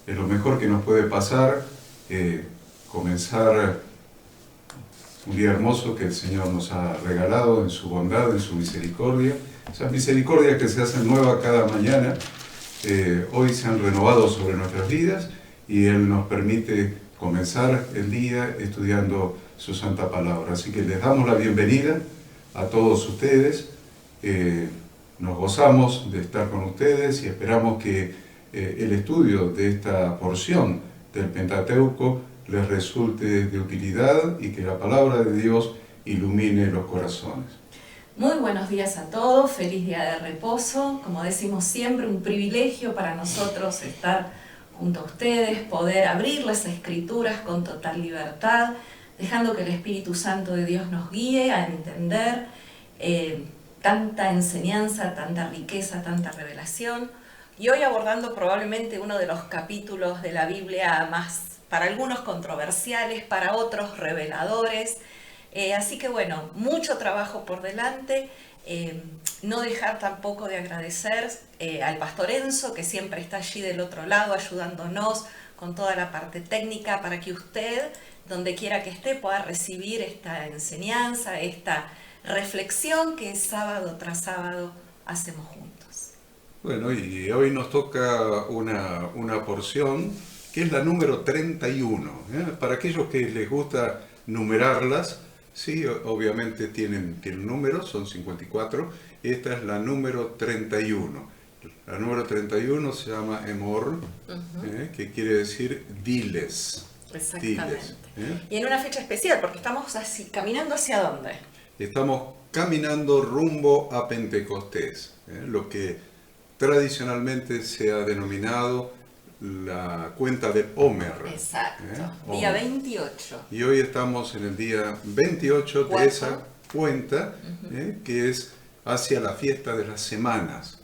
Es lo mejor que nos puede pasar, comenzar un día hermoso que el Señor nos ha regalado en su bondad, en su misericordia. Esas misericordias que se hacen nuevas cada mañana, hoy se han renovado sobre nuestras vidas y Él nos permite comenzar el día estudiando su santa palabra. Así que les damos la bienvenida a todos ustedes. Nos gozamos de estar con ustedes y esperamos que el estudio de esta porción del Pentateuco les resulte de utilidad y que la palabra de Dios ilumine los corazones. Muy buenos días a todos, feliz día de reposo. Como decimos siempre, un privilegio para nosotros estar junto a ustedes, poder abrir las Escrituras con total libertad, dejando que el Espíritu Santo de Dios nos guíe a entender tanta enseñanza, tanta riqueza, tanta revelación. Y hoy abordando probablemente uno de los capítulos de la Biblia más, para algunos controversiales, para otros reveladores. Así que bueno, mucho trabajo por delante. No dejar tampoco de agradecer al pastor Enzo, que siempre está allí del otro lado ayudándonos con toda la parte técnica para que usted, donde quiera que esté, pueda recibir esta enseñanza, esta reflexión que sábado tras sábado hacemos juntos. Bueno, y hoy nos toca una porción que es la número 31. Para aquellos que les gusta numerarlas, sí, obviamente tienen números, son 54. Esta es la número 31. La número 31 se llama Emor, que quiere decir diles. Exactamente. Diles, Y en una fecha especial, porque estamos así, caminando ¿hacia dónde? Estamos caminando rumbo a Pentecostés, lo que tradicionalmente se ha denominado la cuenta de Homer. Exacto, Homer. Día 28. Y hoy estamos en el día 28 de esa cuenta, que es hacia la fiesta de las semanas.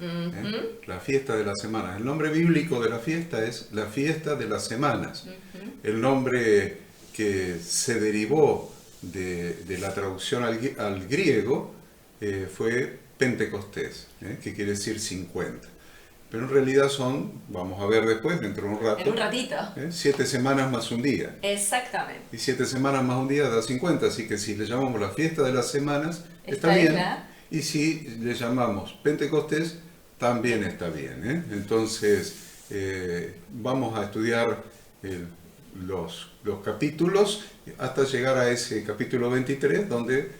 La fiesta de las semanas. El nombre bíblico de la fiesta es la fiesta de las semanas. El nombre que se derivó de la traducción al griego fue Pentecostés, que quiere decir 50. Pero en realidad son, vamos a ver después, dentro de un rato. En un ratito. 7 semanas más un día. Exactamente. Y 7 semanas más un día da 50, así que si le llamamos la fiesta de las semanas, está bien. Y si le llamamos Pentecostés, también está bien. Entonces, vamos a estudiar los capítulos hasta llegar a ese capítulo 23, donde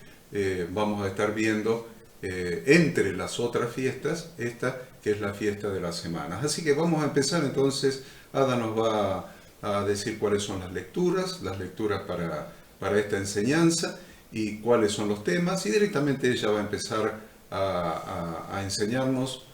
vamos a estar viendo entre las otras fiestas, esta que es la fiesta de las semanas. Así que vamos a empezar entonces. Ada nos va a decir cuáles son las lecturas para esta enseñanza y cuáles son los temas, y directamente ella va a empezar a enseñarnos,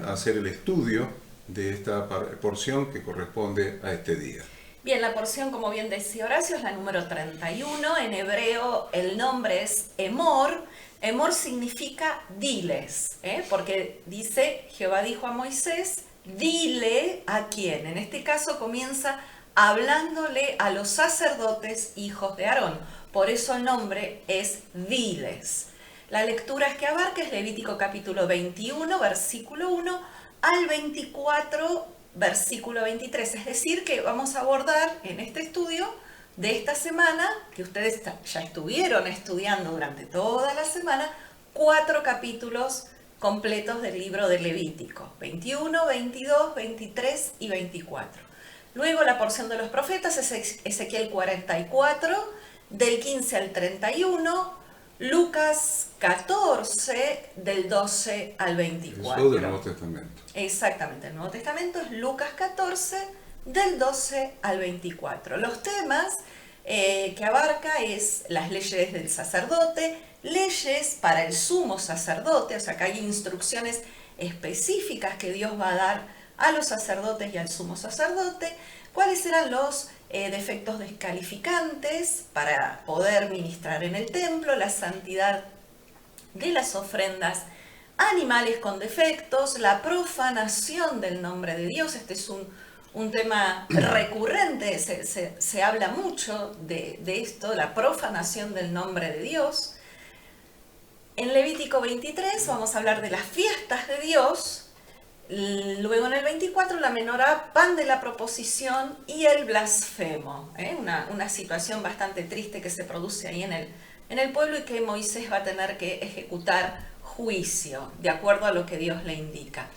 a hacer el estudio de esta porción que corresponde a este día. Bien, la porción, como bien decía Horacio, es la número 31. En hebreo el nombre es Emor. Emor significa diles, porque dice, Jehová dijo a Moisés, dile a quién. En este caso comienza hablándole a los sacerdotes hijos de Aarón. Por eso el nombre es diles. La lectura que abarca es Levítico capítulo 21, versículo 1 al 24, versículo 23. Es decir, que vamos a abordar en este estudio de esta semana, que ustedes ya estuvieron estudiando durante toda la semana, 4 capítulos completos del libro de Levítico, 21, 22, 23 y 24. Luego la porción de los profetas es Ezequiel 44, del 15 al 31, Lucas 14, del 12 al 24. Eso del Nuevo Testamento. Exactamente, el Nuevo Testamento es Lucas 14, del 12 al 24. Los temas que abarca es las leyes del sacerdote, leyes para el sumo sacerdote, o sea que hay instrucciones específicas que Dios va a dar a los sacerdotes y al sumo sacerdote, cuáles serán los defectos descalificantes para poder ministrar en el templo, la santidad de las ofrendas, animales con defectos, la profanación del nombre de Dios. Este es un tema recurrente, se habla mucho de esto, la profanación del nombre de Dios. En Levítico 23 vamos a hablar de las fiestas de Dios, Luego en el 24 la menorá, pan de la proposición y el blasfemo. Una situación bastante triste que se produce ahí en el pueblo y que Moisés va a tener que ejecutar juicio de acuerdo a lo que Dios le indica.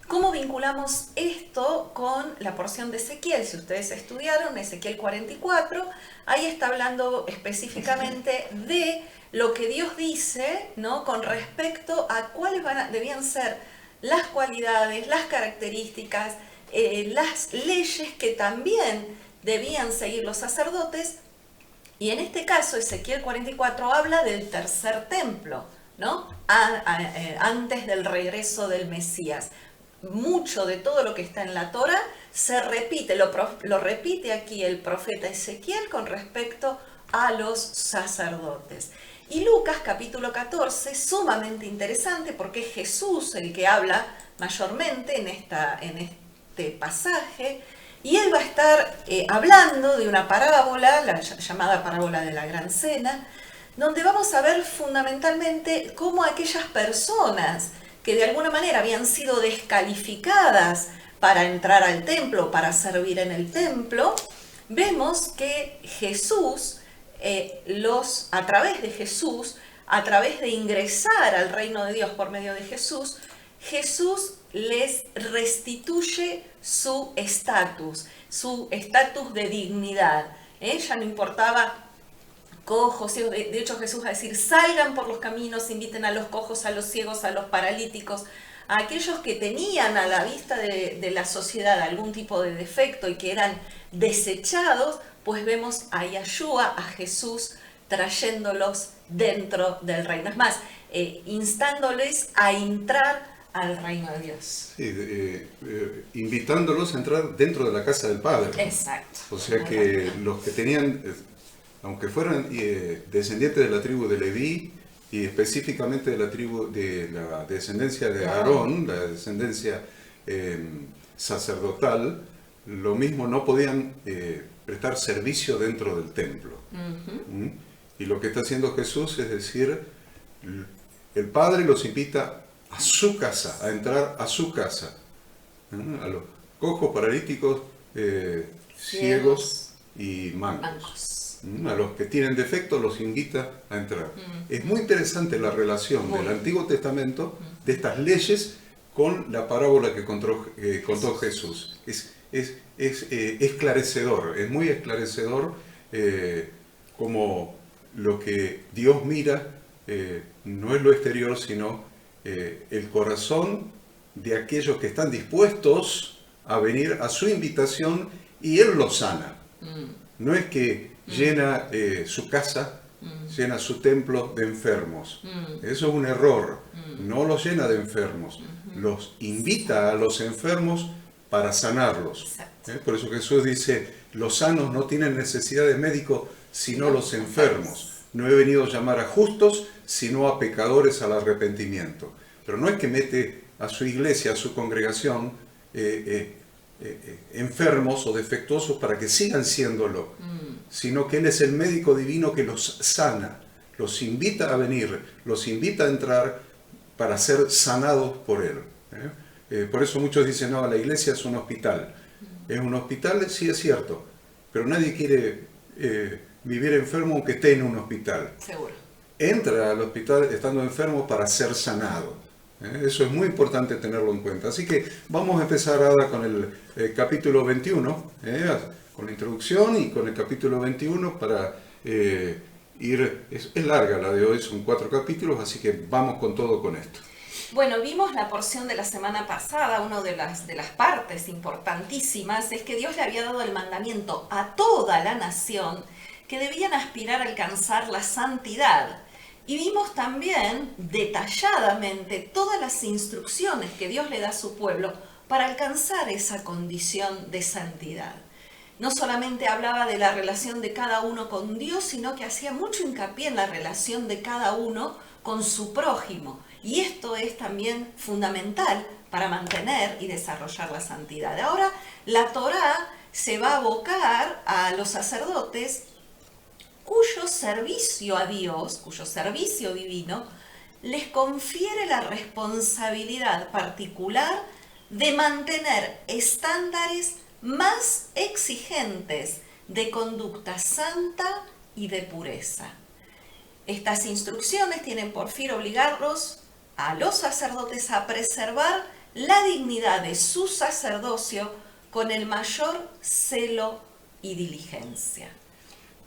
¿Cómo vinculamos esto con la porción de Ezequiel? Si ustedes estudiaron Ezequiel 44, ahí está hablando específicamente de lo que Dios dice, ¿no?, con respecto a cuáles debían ser las cualidades, las características, las leyes que también debían seguir los sacerdotes. Y en este caso, Ezequiel 44 habla del tercer templo, ¿no?, antes del regreso del Mesías. Mucho de todo lo que está en la Torá se repite, lo repite aquí el profeta Ezequiel con respecto a los sacerdotes. Y Lucas capítulo 14, sumamente interesante porque es Jesús el que habla mayormente en este pasaje, y él va a estar hablando de una parábola, la llamada parábola de la Gran Cena, donde vamos a ver fundamentalmente cómo aquellas personas que de alguna manera habían sido descalificadas para entrar al templo, para servir en el templo, vemos que Jesús, a través de Jesús, a través de ingresar al reino de Dios por medio de Jesús, Jesús les restituye su estatus de dignidad. Ya no importaba cojos, ciegos. De hecho Jesús va a decir, salgan por los caminos, inviten a los cojos, a los ciegos, a los paralíticos, a aquellos que tenían a la vista de la sociedad algún tipo de defecto y que eran desechados, pues vemos a Yahshua, a Jesús, trayéndolos dentro del reino. Es más, instándoles a entrar al reino de Dios. Sí, invitándolos a entrar dentro de la casa del Padre. Exacto. O sea que los que tenían, aunque fueran descendientes de la tribu de Leví, y específicamente de la tribu de la descendencia de Aarón, la descendencia sacerdotal, lo mismo no podían prestar servicio dentro del templo. Uh-huh. Y lo que está haciendo Jesús es decir, el Padre los invita a su casa, a entrar a su casa. A los cojos, paralíticos, ciegos y mancos. A los que tienen defectos los invita a entrar. Es muy interesante la relación del Antiguo Testamento, de estas leyes, con la parábola que contó Jesús. Es esclarecedor, es muy esclarecedor como lo que Dios mira no es lo exterior, sino el corazón de aquellos que están dispuestos a venir a su invitación y Él los sana. No es que llena su casa, llena su templo de enfermos. Eso es un error. No los llena de enfermos. Los invita a los enfermos para sanarlos. Por eso Jesús dice, los sanos no tienen necesidad de médico, sino los enfermos. No he venido a llamar a justos, sino a pecadores al arrepentimiento. Pero no es que mete a su iglesia, a su congregación, enfermos o defectuosos para que sigan siéndolo, sino que Él es el médico divino que los sana, los invita a venir, los invita a entrar para ser sanados por Él. Por eso muchos dicen, no, la iglesia es un hospital. ¿Es un hospital? Sí, es cierto, pero nadie quiere vivir enfermo aunque esté en un hospital. Seguro. Entra al hospital estando enfermo para ser sanado. Eso es muy importante tenerlo en cuenta. Así que vamos a empezar ahora con el capítulo 21, con la introducción y con el capítulo 21 para ir... Es larga la de hoy, son 4 capítulos, así que vamos con todo con esto. Bueno, vimos la porción de la semana pasada, una de las partes importantísimas es que Dios le había dado el mandamiento a toda la nación que debían aspirar a alcanzar la santidad. Y vimos también detalladamente todas las instrucciones que Dios le da a su pueblo para alcanzar esa condición de santidad. No solamente hablaba de la relación de cada uno con Dios, sino que hacía mucho hincapié en la relación de cada uno con su prójimo. Y esto es también fundamental para mantener y desarrollar la santidad. Ahora, la Torá se va a abocar a los sacerdotes cuyo servicio a Dios, cuyo servicio divino, les confiere la responsabilidad particular de mantener estándares más exigentes de conducta santa y de pureza. Estas instrucciones tienen por fin obligarlos a los sacerdotes a preservar la dignidad de su sacerdocio con el mayor celo y diligencia.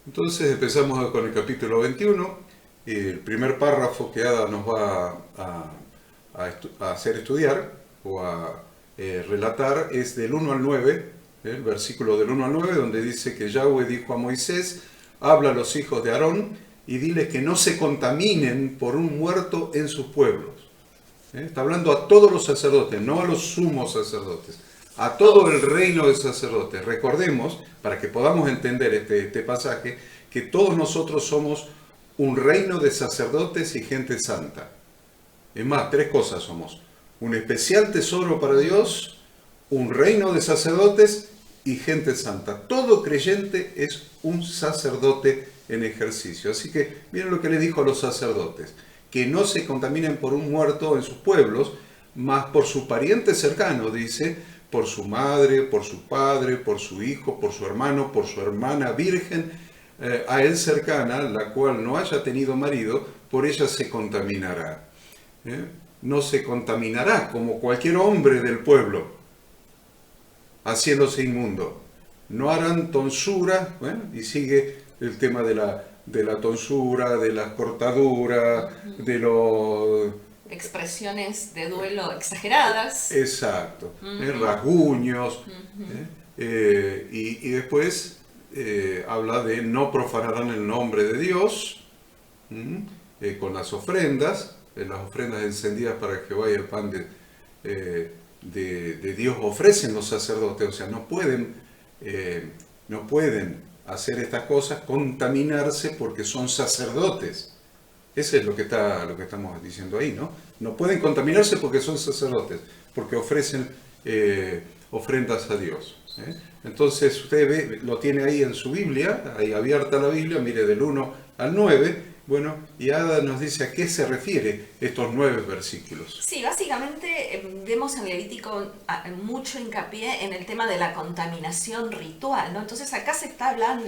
Entonces empezamos con el capítulo 21. El primer párrafo que Ada nos va a hacer estudiar o a relatar es del 1 al 9, el versículo del 1 al 9, donde dice que Yahweh dijo a Moisés: habla a los hijos de Aarón y diles que no se contaminen por un muerto en sus pueblos. Está hablando a todos los sacerdotes, no a los sumos sacerdotes, a todo el reino de sacerdotes. Recordemos, para que podamos entender este pasaje, que todos nosotros somos un reino de sacerdotes y gente santa. Es más, tres cosas somos: un especial tesoro para Dios, un reino de sacerdotes y gente santa. Todo creyente es un sacerdote en ejercicio. Así que miren lo que le dijo a los sacerdotes: que no se contaminen por un muerto en sus pueblos, mas por su pariente cercano, dice, por su madre, por su padre, por su hijo, por su hermano, por su hermana virgen, a él cercana, la cual no haya tenido marido, por ella se contaminará. No se contaminará como cualquier hombre del pueblo, haciéndose inmundo. No harán tonsura, y sigue el tema de la tonsura, de las cortaduras, de los... expresiones de duelo exageradas. Exacto, rasguños, y después habla de no profanarán el nombre de Dios, con las ofrendas encendidas para Jehová y el pan de Dios ofrecen los sacerdotes. O sea, no pueden hacer estas cosas, contaminarse, porque son sacerdotes. Eso es lo que estamos diciendo ahí, ¿no? No pueden contaminarse porque son sacerdotes, porque ofrecen ofrendas a Dios. Entonces usted ve, lo tiene ahí en su Biblia, ahí abierta la Biblia, mire del 1 al 9, bueno, y Ada nos dice a qué se refiere estos 9 versículos. Sí, básicamente vemos en Levítico mucho hincapié en el tema de la contaminación ritual, ¿no? Entonces acá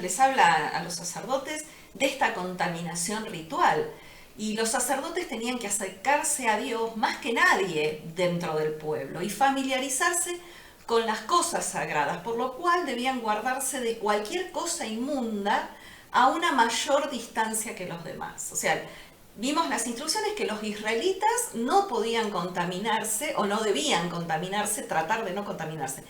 les habla a los sacerdotes de esta contaminación ritual. Y los sacerdotes tenían que acercarse a Dios más que nadie dentro del pueblo y familiarizarse con las cosas sagradas, por lo cual debían guardarse de cualquier cosa inmunda a una mayor distancia que los demás. O sea, vimos las instrucciones que los israelitas no podían contaminarse o no debían contaminarse, tratar de no contaminarse.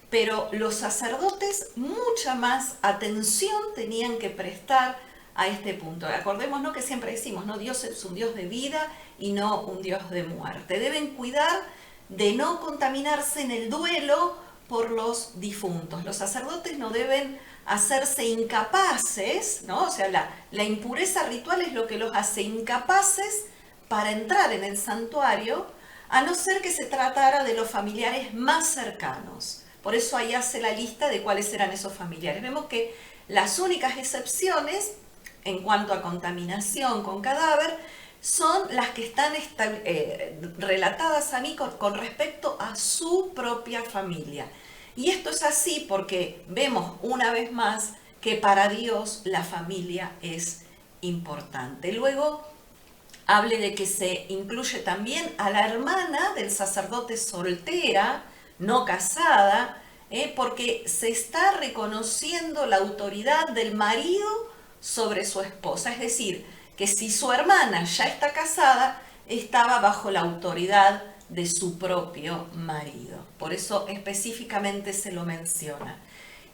Pero los sacerdotes mucha más atención tenían que prestar a este punto. Acordémonos que siempre decimos, ¿no? Dios es un Dios de vida y no un Dios de muerte. Deben cuidar de no contaminarse en el duelo por los difuntos. Los sacerdotes no deben hacerse incapaces, ¿no? O sea, la impureza ritual es lo que los hace incapaces para entrar en el santuario, a no ser que se tratara de los familiares más cercanos. Por eso ahí hace la lista de cuáles eran esos familiares. Vemos que las únicas excepciones en cuanto a contaminación con cadáver son las que están relatadas a mí con respecto a su propia familia. Y esto es así porque vemos una vez más que para Dios la familia es importante. Luego hable de que se incluye también a la hermana del sacerdote soltera, no casada, porque se está reconociendo la autoridad del marido sobre su esposa. Es decir, que si su hermana ya está casada, estaba bajo la autoridad de su propio marido. Por eso específicamente se lo menciona.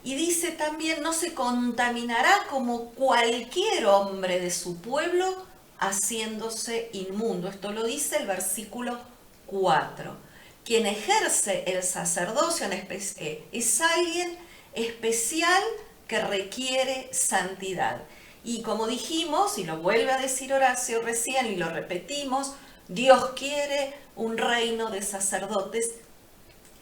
Y dice también, no se contaminará como cualquier hombre de su pueblo haciéndose inmundo. Esto lo dice el versículo 4. Quien ejerce el sacerdocio es alguien especial que requiere santidad. Y como dijimos, y lo vuelve a decir Horacio recién, y lo repetimos, Dios quiere un reino de sacerdotes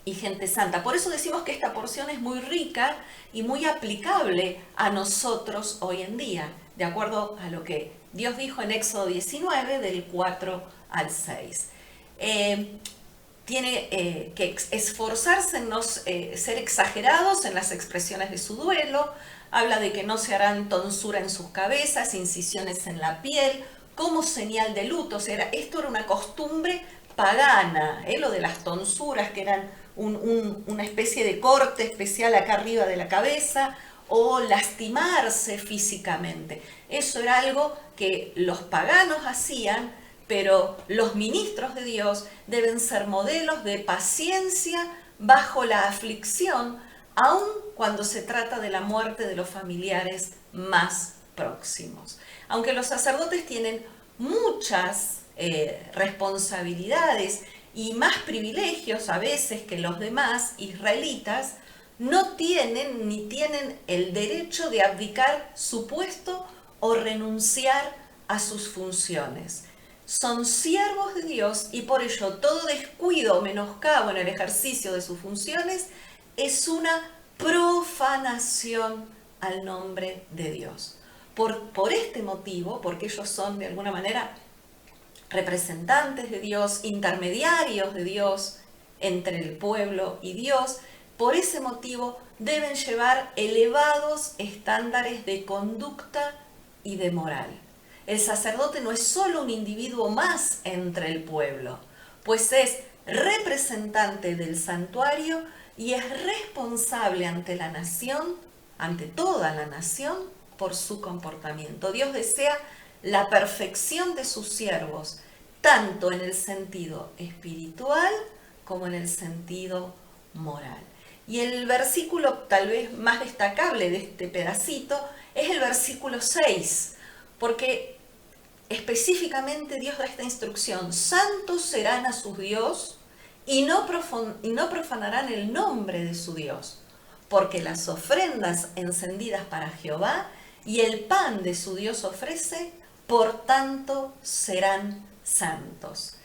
y gente santa. Por eso decimos que esta porción es muy rica y muy aplicable a nosotros hoy en día, de acuerdo a lo que Dios dijo en Éxodo 19, del 4 al 6. tiene que esforzarse en no ser exagerados en las expresiones de su duelo. Habla de que no se harán tonsura en sus cabezas, incisiones en la piel, como señal de luto. O sea, esto era una costumbre pagana, lo de las tonsuras, que eran una especie de corte especial acá arriba de la cabeza, o lastimarse físicamente. Eso era algo que los paganos hacían, pero los ministros de Dios deben ser modelos de paciencia bajo la aflicción, aun cuando se trata de la muerte de los familiares más próximos. Aunque los sacerdotes tienen muchas responsabilidades y más privilegios a veces que los demás israelitas, no tienen ni tienen el derecho de abdicar su puesto o renunciar a sus funciones. Son siervos de Dios y por ello todo descuido o menoscabo en el ejercicio de sus funciones es una profanación al nombre de Dios. Por este motivo, porque ellos son de alguna manera representantes de Dios, intermediarios de Dios entre el pueblo y Dios, por ese motivo deben llevar elevados estándares de conducta y de moral. El sacerdote no es solo un individuo más entre el pueblo, pues es representante del santuario y es responsable ante la nación, ante toda la nación, por su comportamiento. Dios desea la perfección de sus siervos, tanto en el sentido espiritual como en el sentido moral. Y el versículo tal vez más destacable de este pedacito es el versículo 6, porque específicamente Dios da esta instrucción: santos serán a su Dios y no profanarán el nombre de su Dios, porque las ofrendas encendidas para Jehová y el pan de su Dios ofrece, por tanto serán santos.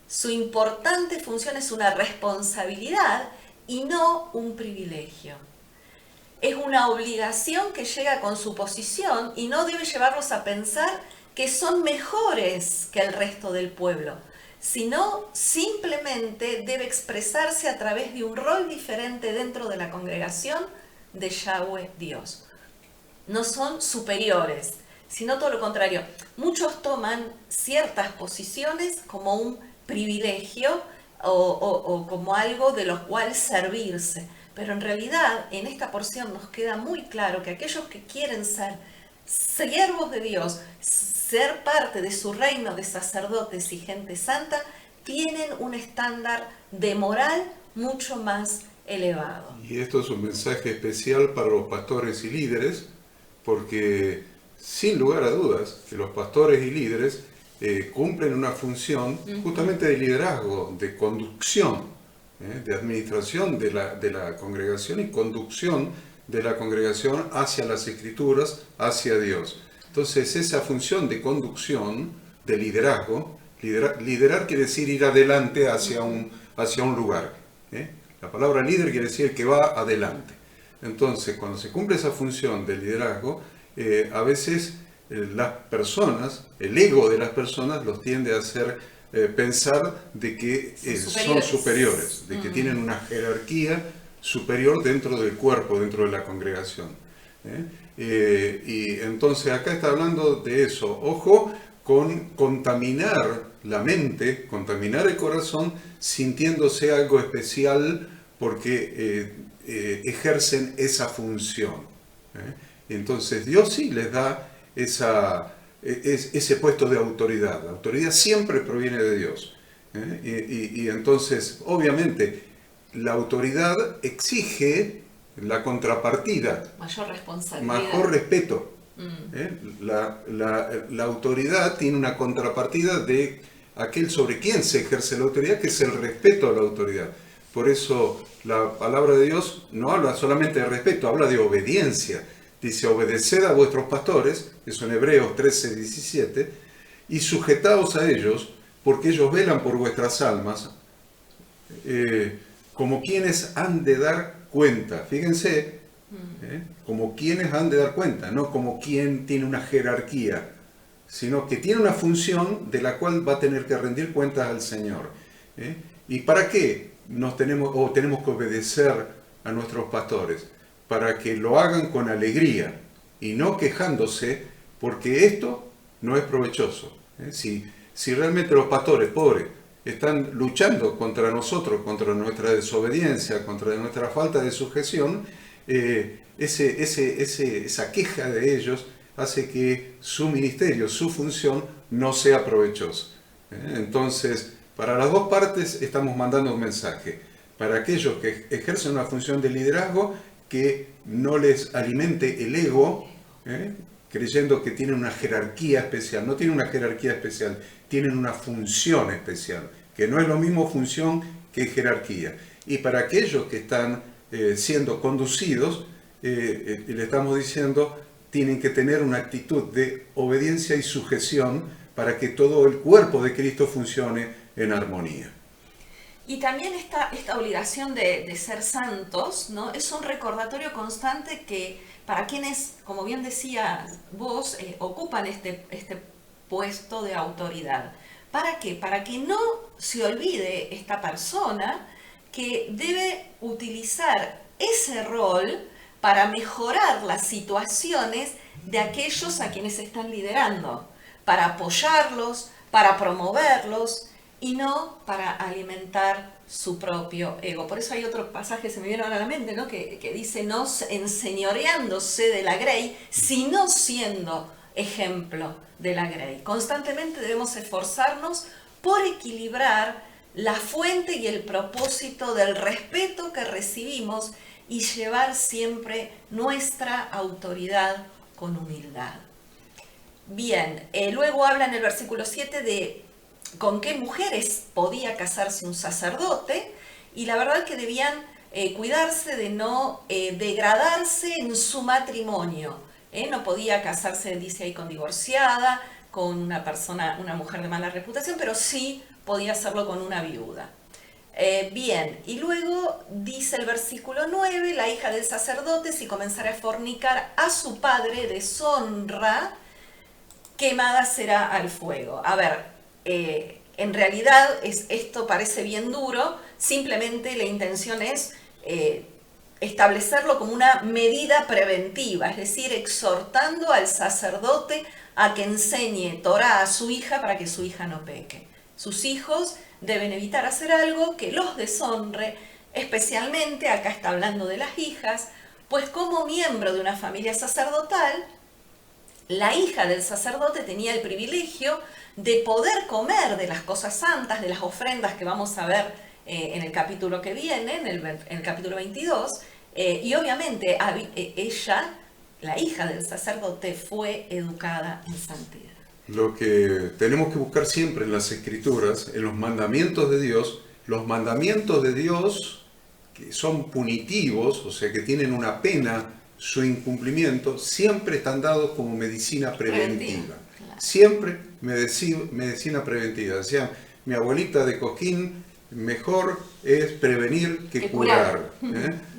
Su importante función es una responsabilidad y no un privilegio. Es una obligación que llega con su posición y no debe llevarlos a pensar que son mejores que el resto del pueblo, sino simplemente debe expresarse a través de un rol diferente dentro de la congregación de Yahweh Dios. No son superiores, sino todo lo contrario. Muchos toman ciertas posiciones como un privilegio o como algo de lo cual servirse. Pero en realidad, en esta porción nos queda muy claro que aquellos que quieren ser siervos de Dios, ser parte de su reino de sacerdotes y gente santa, tienen un estándar de moral mucho más elevado. Y esto es un mensaje especial para los pastores y líderes, porque sin lugar a dudas que los pastores y líderes cumplen una función justamente de liderazgo, de conducción, de administración de la congregación y conducción de la congregación hacia las Escrituras, hacia Dios. Entonces esa función de conducción, de liderazgo, liderar quiere decir ir adelante hacia un lugar. La palabra líder quiere decir que va adelante. Entonces cuando se cumple esa función de liderazgo, a veces las personas, el ego de las personas los tiende a hacer pensar de que son superiores, de que tienen una jerarquía superior dentro del cuerpo, dentro de la congregación. Y entonces acá está hablando de eso. Ojo con contaminar la mente, contaminar el corazón, sintiéndose algo especial porque ejercen esa función. Entonces Dios sí les da ese puesto de autoridad. La autoridad siempre proviene de Dios. Y entonces, obviamente, la autoridad exige la contrapartida. Mayor responsabilidad. Mayor respeto. La autoridad tiene una contrapartida de aquel sobre quien se ejerce la autoridad, que es el respeto a la autoridad. Por eso la palabra de Dios no habla solamente de respeto, habla de obediencia. Dice: obedeced a vuestros pastores, eso en Hebreos 13:17, y sujetaos a ellos, porque ellos velan por vuestras almas, como quienes han de dar cuenta. Fíjense, como quienes han de dar cuenta, no como quien tiene una jerarquía, sino que tiene una función de la cual va a tener que rendir cuentas al Señor. ¿Y para qué tenemos que obedecer a nuestros pastores? Para que lo hagan con alegría y no quejándose, porque esto no es provechoso. Si realmente los pastores pobres están luchando contra nosotros, contra nuestra desobediencia, contra nuestra falta de sujeción, esa queja de ellos hace que su ministerio, su función, no sea provechosa. Entonces, para las dos partes estamos mandando un mensaje. Para aquellos que ejercen una función de liderazgo, que no les alimente el ego, creyendo que tienen una jerarquía especial. No tienen una jerarquía especial, tienen una función especial, que no es lo mismo función que jerarquía. Y para aquellos que están siendo conducidos, le estamos diciendo, tienen que tener una actitud de obediencia y sujeción para que todo el cuerpo de Cristo funcione en armonía. Y también esta obligación de ser santos, ¿no? Es un recordatorio constante que para quienes, como bien decías vos, ocupan este puesto de autoridad. ¿Para qué? Para que no se olvide esta persona que debe utilizar ese rol para mejorar las situaciones de aquellos a quienes están liderando, para apoyarlos, para promoverlos y no para alimentar su propio ego. Por eso hay otro pasaje que se me viene ahora a la mente, ¿no? que dice, no enseñoreándose de la grey, sino siendo ejemplo de la grey. Constantemente debemos esforzarnos por equilibrar la fuente y el propósito del respeto que recibimos y llevar siempre nuestra autoridad con humildad. Bien, luego habla en el versículo 7 de con qué mujeres podía casarse un sacerdote, y la verdad que debían cuidarse de no degradarse en su matrimonio. No podía casarse, dice ahí, con divorciada, con una mujer de mala reputación, pero sí podía hacerlo con una viuda. Bien, y luego dice el versículo 9, la hija del sacerdote, si comenzara a fornicar a su padre, deshonra, quemada será al fuego. A ver, en realidad esto parece bien duro, simplemente la intención es establecerlo como una medida preventiva, es decir, exhortando al sacerdote a que enseñe Torá a su hija para que su hija no peque. Sus hijos deben evitar hacer algo que los deshonre, especialmente, acá está hablando de las hijas, pues como miembro de una familia sacerdotal, la hija del sacerdote tenía el privilegio de poder comer de las cosas santas, de las ofrendas que vamos a ver en el capítulo que viene, en el capítulo 22, y obviamente ella, la hija del sacerdote, fue educada en santidad. Lo que tenemos que buscar siempre en las Escrituras, en los mandamientos de Dios, que son punitivos, o sea que tienen una pena, su incumplimiento, siempre están dados como medicina preventiva. Claro. Siempre medicina preventiva. Decía mi abuelita de Coquín, mejor es prevenir que curar.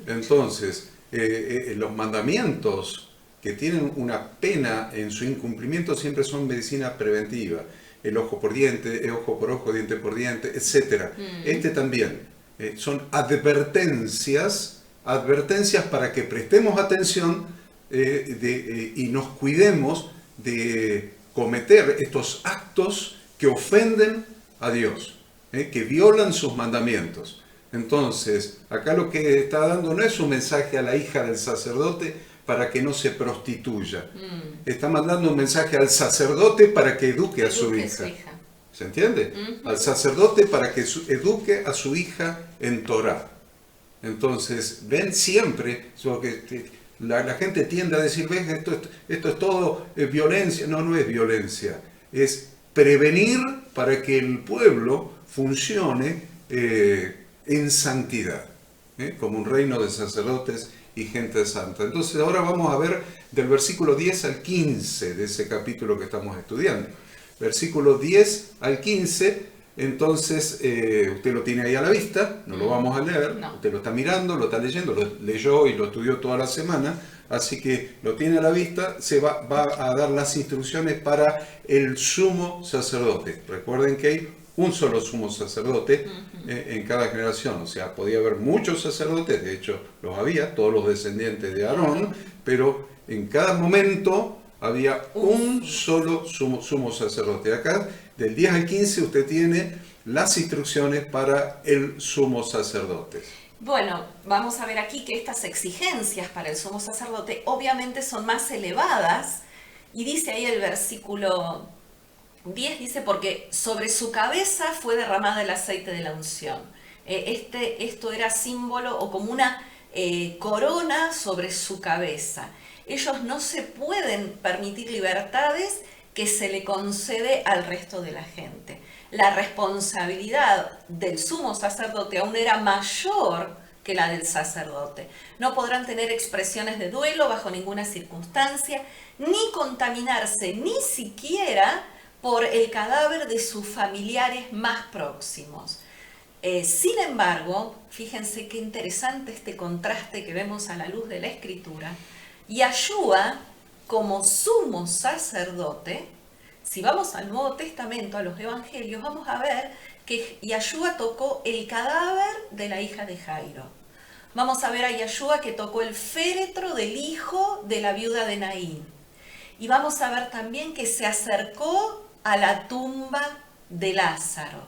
Entonces, los mandamientos que tienen una pena en su incumplimiento siempre son medicina preventiva. El ojo por diente, ojo por ojo, diente por diente, etc. Este también son advertencias para que prestemos atención y nos cuidemos de cometer estos actos que ofenden a Dios, que violan sus mandamientos. Entonces, acá lo que está dando no es un mensaje a la hija del sacerdote para que no se prostituya. Está mandando un mensaje al sacerdote para que eduque a su hija. ¿Se entiende? Al sacerdote para que eduque a su hija en Torá. Entonces, ven siempre, la gente tiende a decir, ven, esto es todo violencia. No, no es violencia. Es prevenir para que el pueblo funcione en santidad, como un reino de sacerdotes y gente santa. Entonces ahora vamos a ver del versículo 10 al 15 de ese capítulo que estamos estudiando. Versículo 10 al 15, entonces usted lo tiene ahí a la vista, no lo vamos a leer, no. Usted lo está mirando, lo está leyendo, lo leyó y lo estudió toda la semana, así que lo tiene a la vista, se va a dar las instrucciones para el sumo sacerdote. Recuerden que hay un solo sumo sacerdote en cada generación. O sea, podía haber muchos sacerdotes, de hecho los había, todos los descendientes de Aarón, pero en cada momento había un solo sumo sacerdote. Acá, del 10 al 15, usted tiene las instrucciones para el sumo sacerdote. Bueno, vamos a ver aquí que estas exigencias para el sumo sacerdote obviamente son más elevadas, y dice ahí el versículo 10, dice, porque sobre su cabeza fue derramado el aceite de la unción. Esto era símbolo o como una corona sobre su cabeza. Ellos no se pueden permitir libertades que se le concede al resto de la gente. La responsabilidad del sumo sacerdote aún era mayor que la del sacerdote. No podrán tener expresiones de duelo bajo ninguna circunstancia, ni contaminarse ni siquiera por el cadáver de sus familiares más próximos. Sin embargo, fíjense qué interesante este contraste que vemos a la luz de la Escritura. Yahshua, como sumo sacerdote, si vamos al Nuevo Testamento, a los Evangelios, vamos a ver que Yahshua tocó el cadáver de la hija de Jairo. Vamos a ver a Yahshua que tocó el féretro del hijo de la viuda de Naín. Y vamos a ver también que se acercó a la tumba de Lázaro.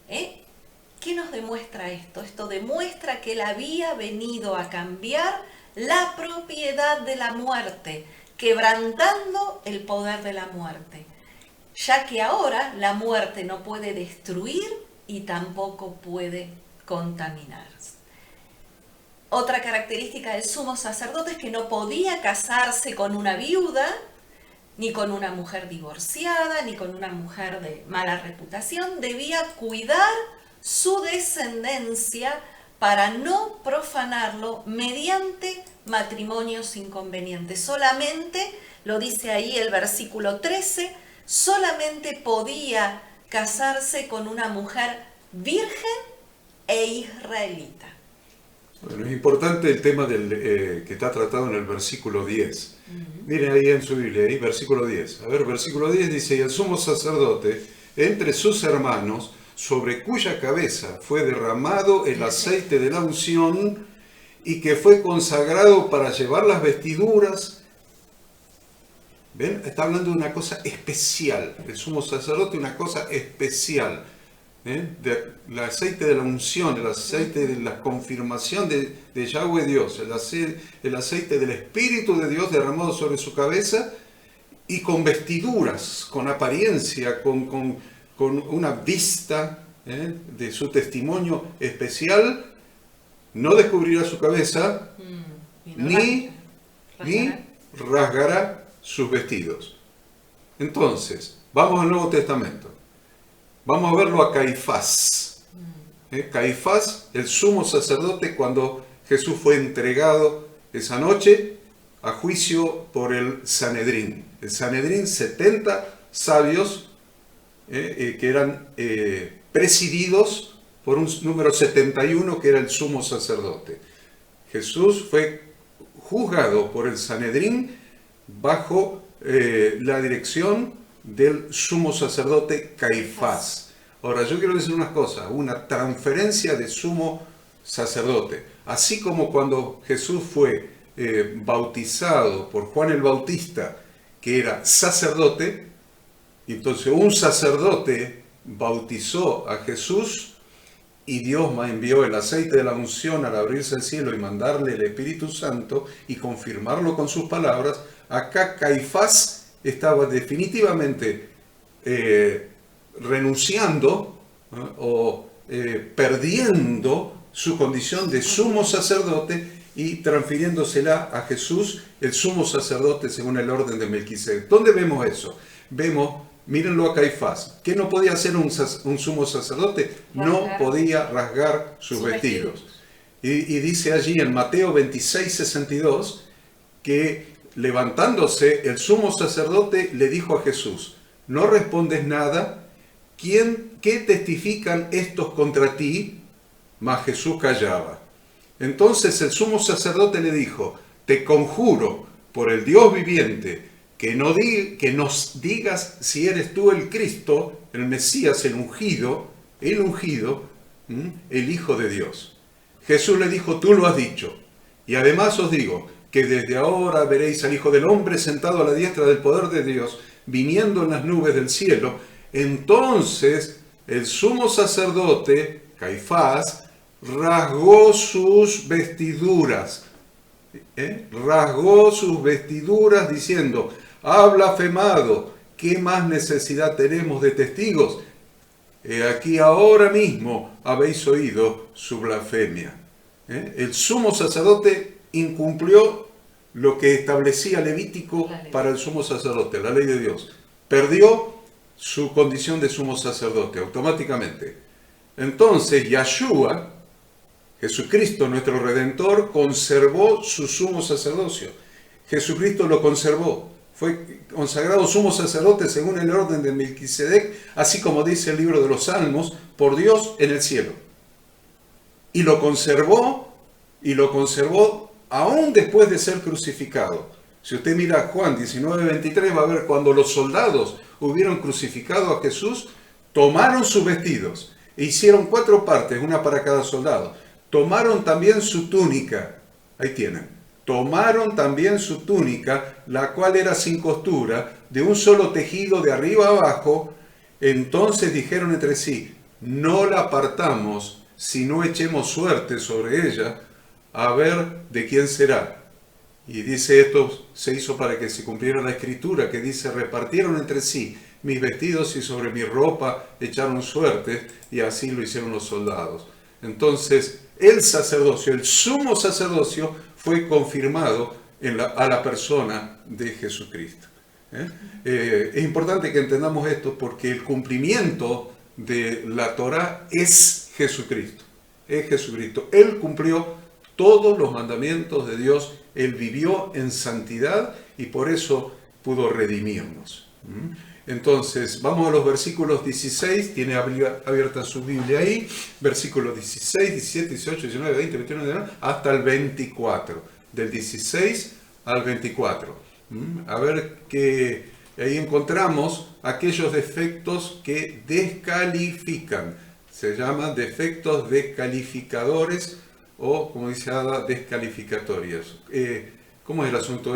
¿Qué nos demuestra esto? Esto demuestra que él había venido a cambiar la propiedad de la muerte, quebrantando el poder de la muerte, ya que ahora la muerte no puede destruir y tampoco puede contaminarse. Otra característica del sumo sacerdote es que no podía casarse con una viuda, ni con una mujer divorciada, ni con una mujer de mala reputación. Debía cuidar su descendencia para no profanarlo mediante matrimonios inconvenientes. Solamente, lo dice ahí el versículo 13, solamente podía casarse con una mujer virgen e israelita. Bueno, es importante el tema que está tratado en el versículo 10. Miren ahí en su Biblia, ahí versículo 10. A ver, versículo 10 dice, y el sumo sacerdote, entre sus hermanos, sobre cuya cabeza fue derramado el aceite de la unción, y que fue consagrado para llevar las vestiduras. ¿Ven? Está hablando de una cosa especial. El sumo sacerdote, una cosa especial. El aceite de la unción, el aceite de la confirmación de Yahweh Dios, el aceite del Espíritu de Dios derramado sobre su cabeza, y con vestiduras, con apariencia, con una vista de su testimonio especial. No descubrirá su cabeza, ni rasgará sus vestidos. Entonces, vamos al Nuevo Testamento. Vamos a verlo a Caifás. Caifás, el sumo sacerdote, cuando Jesús fue entregado esa noche a juicio por el Sanedrín. El Sanedrín, 70 sabios que eran presididos por un número 71 que era el sumo sacerdote. Jesús fue juzgado por el Sanedrín bajo la dirección del sumo sacerdote Caifás. Ahora, yo quiero decir unas cosas, una transferencia de sumo sacerdote. Así como cuando Jesús fue bautizado por Juan el Bautista, que era sacerdote, entonces un sacerdote bautizó a Jesús, y Dios envió el aceite de la unción al abrirse el cielo y mandarle el Espíritu Santo y confirmarlo con sus palabras. Acá Caifás estaba definitivamente renunciando o perdiendo su condición de sumo sacerdote y transfiriéndosela a Jesús, el sumo sacerdote según el orden de Melquisedec. ¿Dónde vemos eso? Vemos, mírenlo a Caifás, ¿qué no podía hacer un sumo sacerdote? No podía rasgar sus vestidos. Y dice allí en Mateo 26:62 que levantándose el sumo sacerdote le dijo a Jesús, ¿no respondes nada? ¿Qué testifican estos contra ti? Mas Jesús callaba. Entonces el sumo sacerdote le dijo, te conjuro por el Dios viviente, que nos digas si eres tú el Cristo, el Mesías, el ungido. el ungido, el Hijo de Dios. Jesús le dijo, tú lo has dicho. Y además os digo que desde ahora veréis al Hijo del Hombre sentado a la diestra del poder de Dios, viniendo en las nubes del cielo. Entonces el sumo sacerdote, Caifás, rasgó sus vestiduras. Rasgó sus vestiduras diciendo, ha blasfemado, ¿qué más necesidad tenemos de testigos? Aquí ahora mismo habéis oído su blasfemia. El sumo sacerdote incumplió lo que establecía Levítico para el sumo sacerdote, la ley de Dios. Perdió su condición de sumo sacerdote automáticamente. Entonces Yahshua, Jesucristo nuestro Redentor, conservó su sumo sacerdocio. Jesucristo lo conservó. Fue consagrado sumo sacerdote según el orden de Melquisedec, así como dice el libro de los Salmos, por Dios en el cielo. Y lo conservó aún después de ser crucificado. Si usted mira Juan 19:23, va a ver cuando los soldados hubieron crucificado a Jesús, tomaron sus vestidos e hicieron 4 partes, una para cada soldado. Tomaron también su túnica, ahí tienen. Tomaron también su túnica, la cual era sin costura, de un solo tejido de arriba a abajo. Entonces dijeron entre sí, no la apartamos, si no echemos suerte sobre ella, a ver de quién será. Y dice, esto se hizo para que se cumpliera la escritura, que dice, repartieron entre sí mis vestidos y sobre mi ropa echaron suerte, y así lo hicieron los soldados. Entonces, el sacerdocio, el sumo sacerdocio, fue confirmado a la persona de Jesucristo. Es importante que entendamos esto porque el cumplimiento de la Torá es Jesucristo. Es Jesucristo. Él cumplió todos los mandamientos de Dios. Él vivió en santidad y por eso pudo redimirnos. Entonces, vamos a los versículos 16, tiene abierta su Biblia ahí, versículos 16, 17, 18, 19, 20, 21, 22, hasta el 24, del 16 al 24. A ver que ahí encontramos aquellos defectos que descalifican, se llaman defectos descalificadores o, como dice Ada, descalificatorios. ¿Cómo es el asunto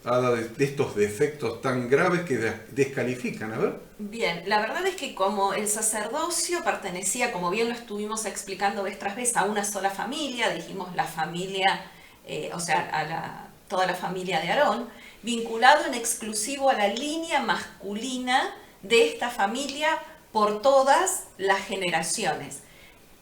Ada, de estos defectos tan graves que descalifican? A ver. Bien, la verdad es que como el sacerdocio pertenecía, como bien lo estuvimos explicando vez tras vez, a una sola familia, dijimos la familia, toda la familia de Aarón, vinculado en exclusivo a la línea masculina de esta familia por todas las generaciones.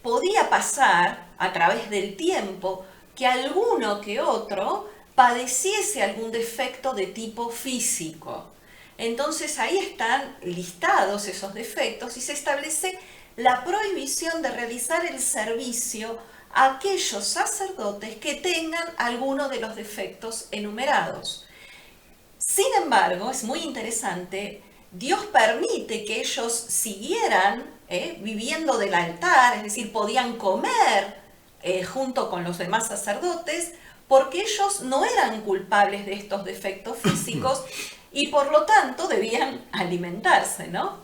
Podía pasar a través del tiempo que alguno que otro padeciese algún defecto de tipo físico. Entonces ahí están listados esos defectos y se establece la prohibición de realizar el servicio a aquellos sacerdotes que tengan alguno de los defectos enumerados. Sin embargo, es muy interesante, Dios permite que ellos siguieran viviendo del altar, es decir, podían comer junto con los demás sacerdotes, porque ellos no eran culpables de estos defectos físicos y por lo tanto debían alimentarse, ¿no?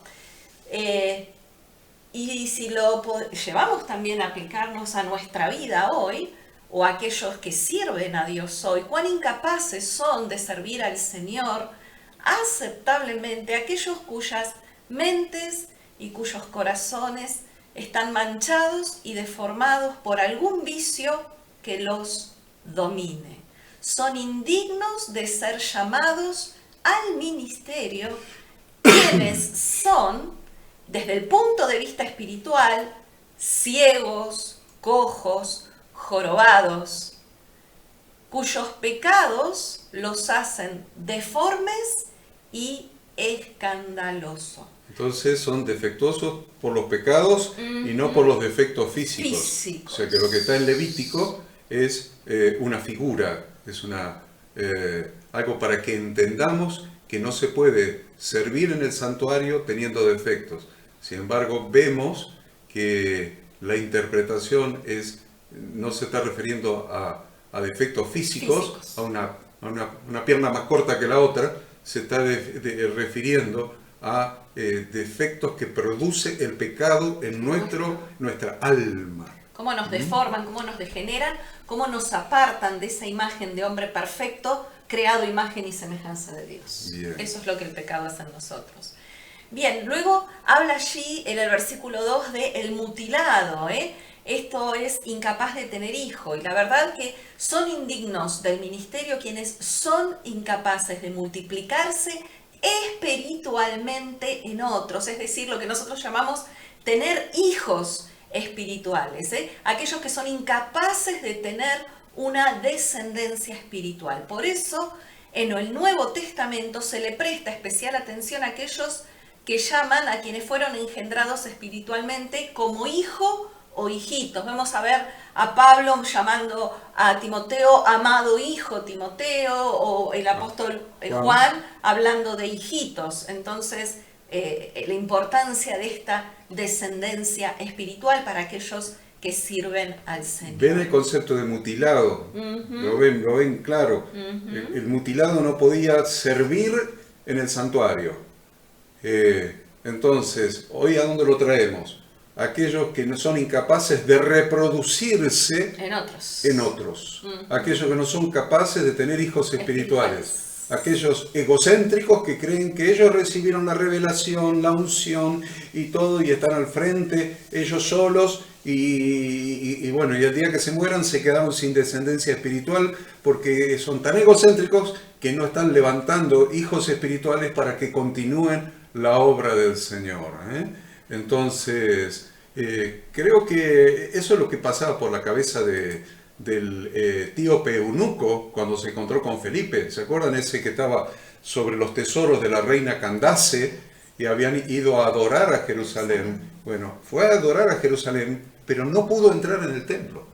Y si lo llevamos también a aplicarnos a nuestra vida hoy, o a aquellos que sirven a Dios hoy, cuán incapaces son de servir al Señor aceptablemente aquellos cuyas mentes y cuyos corazones están manchados y deformados por algún vicio que los domine. Son indignos de ser llamados al ministerio, quienes son, desde el punto de vista espiritual, ciegos, cojos, jorobados, cuyos pecados los hacen deformes y escandalosos. Entonces son defectuosos por los pecados y no por los defectos físicos. O sea que lo que está en Levítico es una figura, es algo para que entendamos que no se puede servir en el santuario teniendo defectos. Sin embargo, vemos que la interpretación no se está refiriendo a defectos físicos. A una pierna más corta que la otra, se está refiriendo a defectos que produce el pecado en nuestra alma. Cómo nos deforman, cómo nos degeneran, cómo nos apartan de esa imagen de hombre perfecto, creado imagen y semejanza de Dios. Bien. Eso es lo que el pecado hace en nosotros. Bien, luego habla allí en el versículo 2 de el mutilado, Esto es incapaz de tener hijo, y la verdad que son indignos del ministerio quienes son incapaces de multiplicarse espiritualmente en otros, es decir, lo que nosotros llamamos tener hijos espirituales, aquellos que son incapaces de tener una descendencia espiritual. Por eso, en el Nuevo Testamento se le presta especial atención a aquellos que llaman a quienes fueron engendrados espiritualmente como hijo o hijitos. Vamos a ver a Pablo llamando a Timoteo amado hijo Timoteo, o el apóstol Juan hablando de hijitos. Entonces, la importancia de esta descendencia espiritual para aquellos que sirven al Señor. ¿Ven el concepto de mutilado? Lo ven claro. El mutilado no podía servir en el santuario. Entonces, ¿hoy a dónde lo traemos? Aquellos que no son incapaces de reproducirse en otros. Aquellos que no son capaces de tener hijos espirituales. Aquellos egocéntricos que creen que ellos recibieron la revelación, la unción y todo, y están al frente ellos solos, y bueno, y el día que se mueran se quedaron sin descendencia espiritual porque son tan egocéntricos que no están levantando hijos espirituales para que continúen la obra del Señor. Entonces, creo que eso es lo que pasaba por la cabeza del etíope eunuco cuando se encontró con Felipe. ¿Se acuerdan ese que estaba sobre los tesoros de la reina Candace y habían ido a adorar a Jerusalén? Bueno, fue a adorar a Jerusalén, pero no pudo entrar en el templo.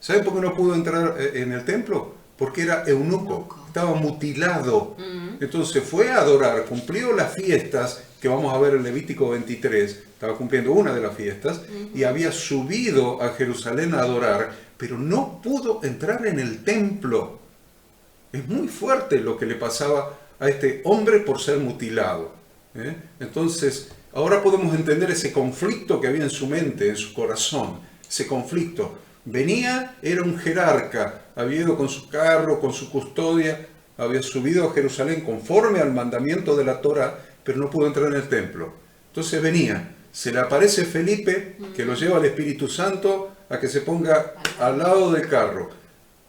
¿Saben por qué no pudo entrar en el templo? Porque era eunuco, estaba mutilado. Entonces fue a adorar, cumplió las fiestas que vamos a ver en Levítico 23, estaba cumpliendo una de las fiestas, y había subido a Jerusalén a adorar, pero no pudo entrar en el templo. Es muy fuerte lo que le pasaba a este hombre por ser mutilado. Entonces, ahora podemos entender ese conflicto que había en su mente, en su corazón. Ese conflicto. Venía, era un jerarca, había ido con su carro, con su custodia, había subido a Jerusalén conforme al mandamiento de la Torá, pero no pudo entrar en el templo. Entonces venía, se le aparece Felipe, que lo lleva al Espíritu Santo a que se ponga al lado del carro.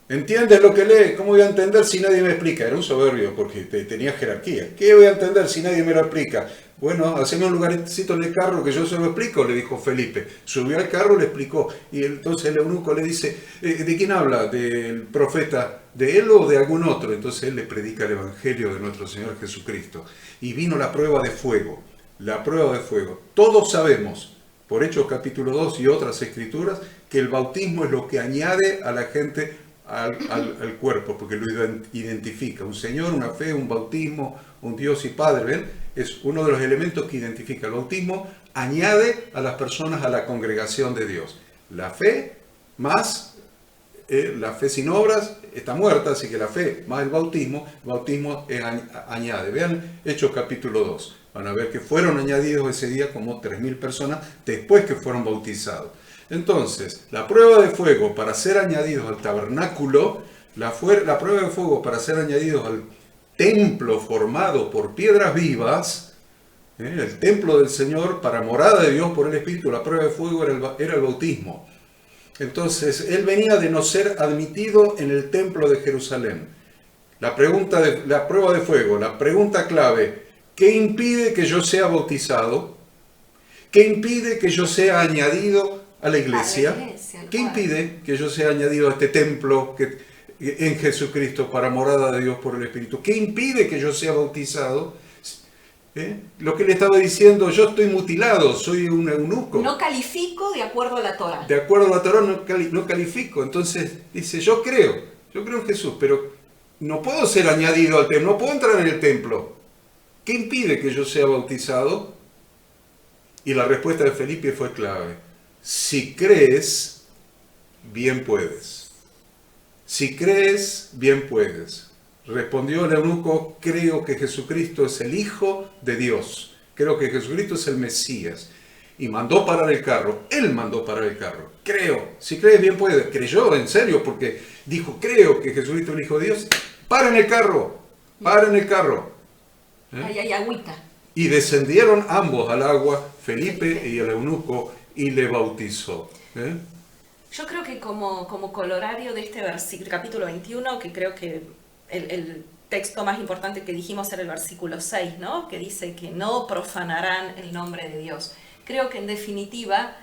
¿Entiendes lo que lee? ¿Cómo voy a entender si nadie me explica? Era un soberbio porque tenía jerarquía. ¿Qué voy a entender si nadie me lo explica? Bueno, haceme un lugarcito en el carro que yo se lo explico, le dijo Felipe. Subió al carro, le explicó. Y entonces el eunuco le dice, ¿de quién habla? ¿Del profeta? ¿De él o de algún otro? Entonces él le predica el evangelio de nuestro Señor Jesucristo. Y vino la prueba de fuego. La prueba de fuego. Todos sabemos, por Hechos capítulo 2 y otras escrituras, que el bautismo es lo que añade a la gente al cuerpo, porque lo identifica. Un Señor, una fe, un bautismo, un Dios y Padre, ¿ven? Es uno de los elementos que identifica. El bautismo añade a las personas a la congregación de Dios. La fe más, la fe sin obras está muerta, así que la fe más el bautismo añade. Vean Hechos capítulo 2. Van a ver que fueron añadidos ese día como 3.000 personas después que fueron bautizados. Entonces, la prueba de fuego para ser añadidos al tabernáculo, la prueba de fuego para ser añadidos al templo formado por piedras vivas, el templo del Señor para morada de Dios por el Espíritu, la prueba de fuego era el bautismo. Entonces, él venía de no ser admitido en el templo de Jerusalén. La prueba de fuego, la pregunta clave, ¿qué impide que yo sea bautizado? ¿Qué impide que yo sea añadido a la iglesia? ¿Qué impide que yo sea añadido a este templo en Jesucristo para morada de Dios por el Espíritu? ¿Qué impide que yo sea bautizado? Lo que le estaba diciendo, yo estoy mutilado, soy un eunuco. No califico de acuerdo a la Torá. De acuerdo a la Torá no califico. Entonces dice, yo creo en Jesús, pero no puedo ser añadido al templo, no puedo entrar en el templo. ¿Qué impide que yo sea bautizado? Y la respuesta de Felipe fue clave. Si crees, bien puedes. Si crees, bien puedes. Respondió el eunuco, creo que Jesucristo es el Hijo de Dios, creo que Jesucristo es el Mesías. Y mandó parar el carro, Él mandó parar el carro. Creo, si crees bien puede. Creyó en serio porque dijo, creo que Jesucristo es el Hijo de Dios. ¡Paren el carro! ¡Paren el carro! Ahí hay agüita. Y descendieron ambos al agua, Felipe y el eunuco, y le bautizó. Yo creo que como colorario de este versículo, capítulo 21, que creo que el texto más importante que dijimos era el versículo 6, ¿no? Que dice que no profanarán el nombre de Dios. Creo que en definitiva,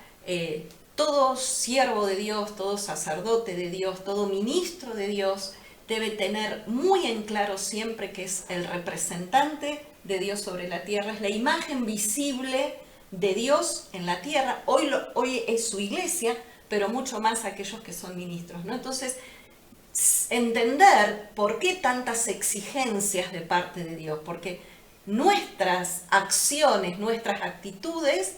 todo siervo de Dios, todo sacerdote de Dios, todo ministro de Dios, debe tener muy en claro siempre que es el representante de Dios sobre la tierra, es la imagen visible de Dios en la tierra. Hoy es su iglesia, pero mucho más aquellos que son ministros, ¿no? Entonces, entender por qué tantas exigencias de parte de Dios, porque nuestras acciones, nuestras actitudes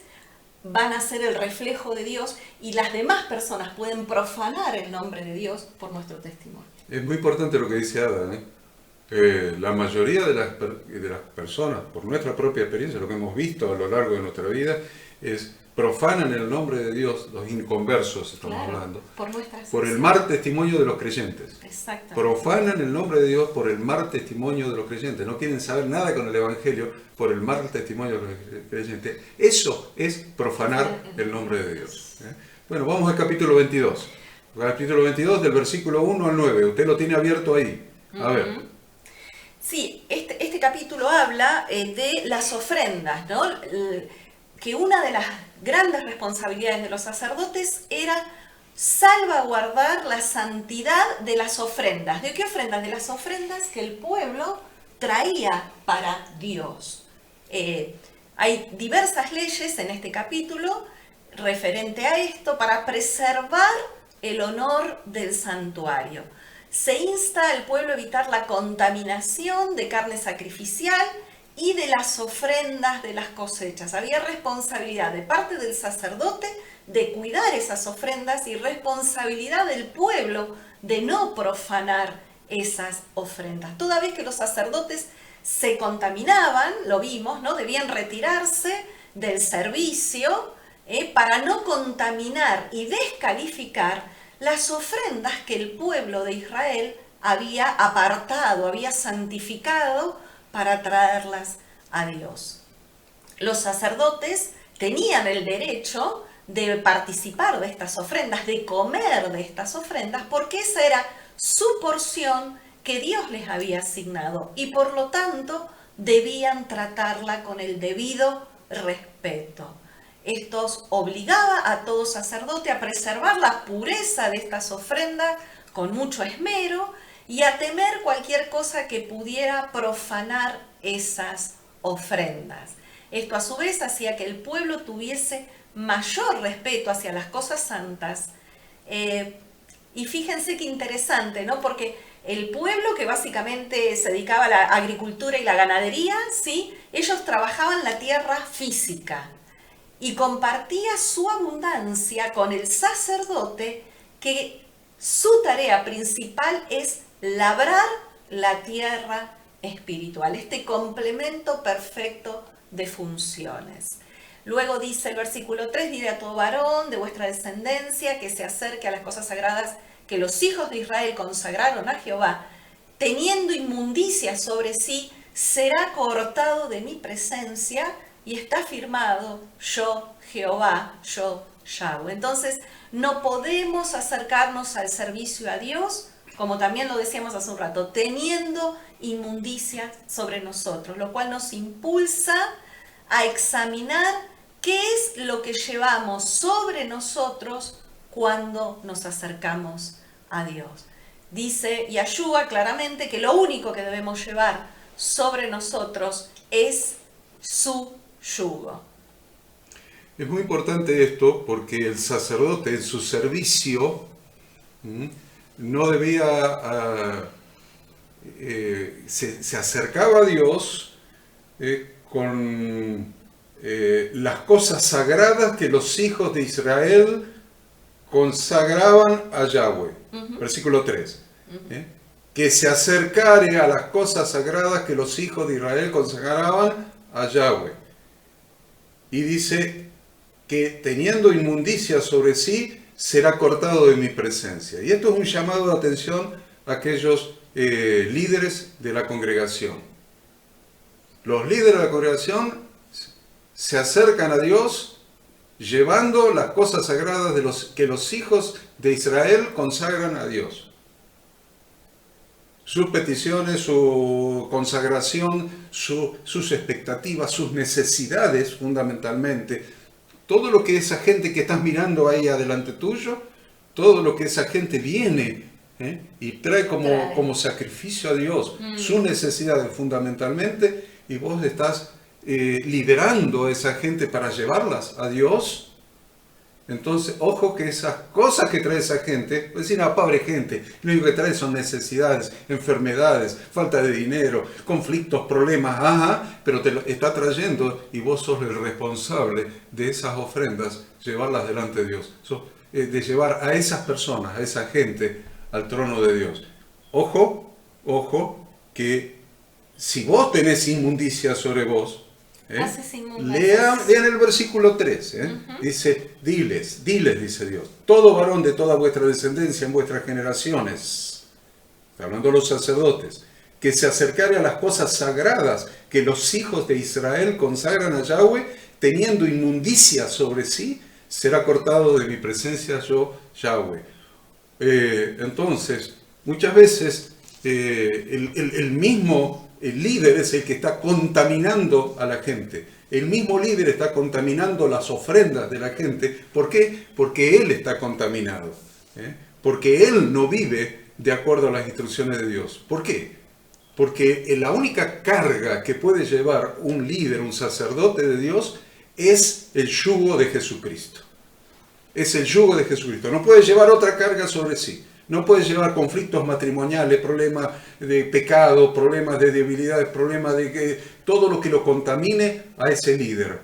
van a ser el reflejo de Dios y las demás personas pueden profanar el nombre de Dios por nuestro testimonio. Es muy importante lo que dice Ada, la mayoría de las personas, por nuestra propia experiencia, lo que hemos visto a lo largo de nuestra vida, profanan el nombre de Dios, los inconversos estamos hablando, por el mal testimonio de los creyentes. Exactamente. Profanan el nombre de Dios por el mal testimonio de los creyentes. No quieren saber nada con el Evangelio por el mal testimonio de los creyentes. Eso es profanar el nombre de Dios. Bueno, vamos al capítulo 22. Capítulo 22 del versículo 1 al 9. Usted lo tiene abierto ahí. A ver. Sí, este capítulo habla de las ofrendas, ¿no? Que una de las grandes responsabilidades de los sacerdotes era salvaguardar la santidad de las ofrendas. ¿De qué ofrendas? De las ofrendas que el pueblo traía para Dios. Hay diversas leyes en este capítulo referente a esto para preservar el honor del santuario. Se insta al pueblo a evitar la contaminación de carne sacrificial y de las ofrendas de las cosechas. Había responsabilidad de parte del sacerdote de cuidar esas ofrendas y responsabilidad del pueblo de no profanar esas ofrendas. Toda vez que los sacerdotes se contaminaban, lo vimos, ¿no? Debían retirarse del servicio para no contaminar y descalificar las ofrendas que el pueblo de Israel había apartado, había santificado para traerlas a Dios. Los sacerdotes tenían el derecho de participar de estas ofrendas, de comer de estas ofrendas, porque esa era su porción que Dios les había asignado y por lo tanto debían tratarla con el debido respeto. Esto obligaba a todo sacerdote a preservar la pureza de estas ofrendas con mucho esmero y a temer cualquier cosa que pudiera profanar esas ofrendas. Esto a su vez hacía que el pueblo tuviese mayor respeto hacia las cosas santas. Y fíjense qué interesante, ¿no? Porque el pueblo que básicamente se dedicaba a la agricultura y la ganadería, ¿sí? Ellos trabajaban la tierra física y compartía su abundancia con el sacerdote, que su tarea principal es labrar la tierra espiritual, este complemento perfecto de funciones. Luego dice el versículo 3, diré a todo varón de vuestra descendencia que se acerque a las cosas sagradas que los hijos de Israel consagraron a Jehová, teniendo inmundicia sobre sí, será cortado de mi presencia y está firmado, yo Jehová, yo Yahweh. Entonces, no podemos acercarnos al servicio a Dios, como también lo decíamos hace un rato, teniendo inmundicia sobre nosotros, lo cual nos impulsa a examinar qué es lo que llevamos sobre nosotros cuando nos acercamos a Dios. Dice Yahshua claramente que lo único que debemos llevar sobre nosotros es su yugo. Es muy importante esto porque el sacerdote en su servicio no debía, se acercaba a Dios con las cosas sagradas que los hijos de Israel consagraban a Yahweh. Versículo 3. Que se acercare a las cosas sagradas que los hijos de Israel consagraban a Yahweh. y dice que teniendo inmundicia sobre sí, será cortado de mi presencia. Y esto es un llamado de atención a aquellos líderes de la congregación. Los líderes de la congregación se acercan a Dios llevando las cosas sagradas que los hijos de Israel consagran a Dios. Sus peticiones, su consagración, sus expectativas, sus necesidades fundamentalmente. Todo lo que esa gente que estás mirando ahí adelante tuyo, todo lo que esa gente viene y trae como sacrificio a Dios, sus necesidades fundamentalmente, y vos estás liderando a esa gente para llevarlas a Dios. Entonces, ojo que esas cosas que trae esa gente, pues decir, no, pobre gente, lo único que trae son necesidades, enfermedades, falta de dinero, conflictos, problemas, pero te lo está trayendo y vos sos el responsable de esas ofrendas, llevarlas delante de Dios, de llevar a esas personas, a esa gente al trono de Dios. Ojo, que si vos tenés inmundicia sobre vos, lean el versículo 3, dice, diles, dice Dios, todo varón de toda vuestra descendencia en vuestras generaciones, está hablando de los sacerdotes, que se acercare a las cosas sagradas que los hijos de Israel consagran a Yahweh, teniendo inmundicia sobre sí, será cortado de mi presencia yo, Yahweh. Entonces, muchas veces el mismo líder es el que está contaminando a la gente. El mismo líder está contaminando las ofrendas de la gente. ¿Por qué? Porque él está contaminado. Porque él no vive de acuerdo a las instrucciones de Dios. ¿Por qué? Porque la única carga que puede llevar un líder, un sacerdote de Dios, es el yugo de Jesucristo. Es el yugo de Jesucristo. No puede llevar otra carga sobre sí. No puede llevar conflictos matrimoniales, problemas de pecado, problemas de debilidades, problemas de todo lo que lo contamine a ese líder.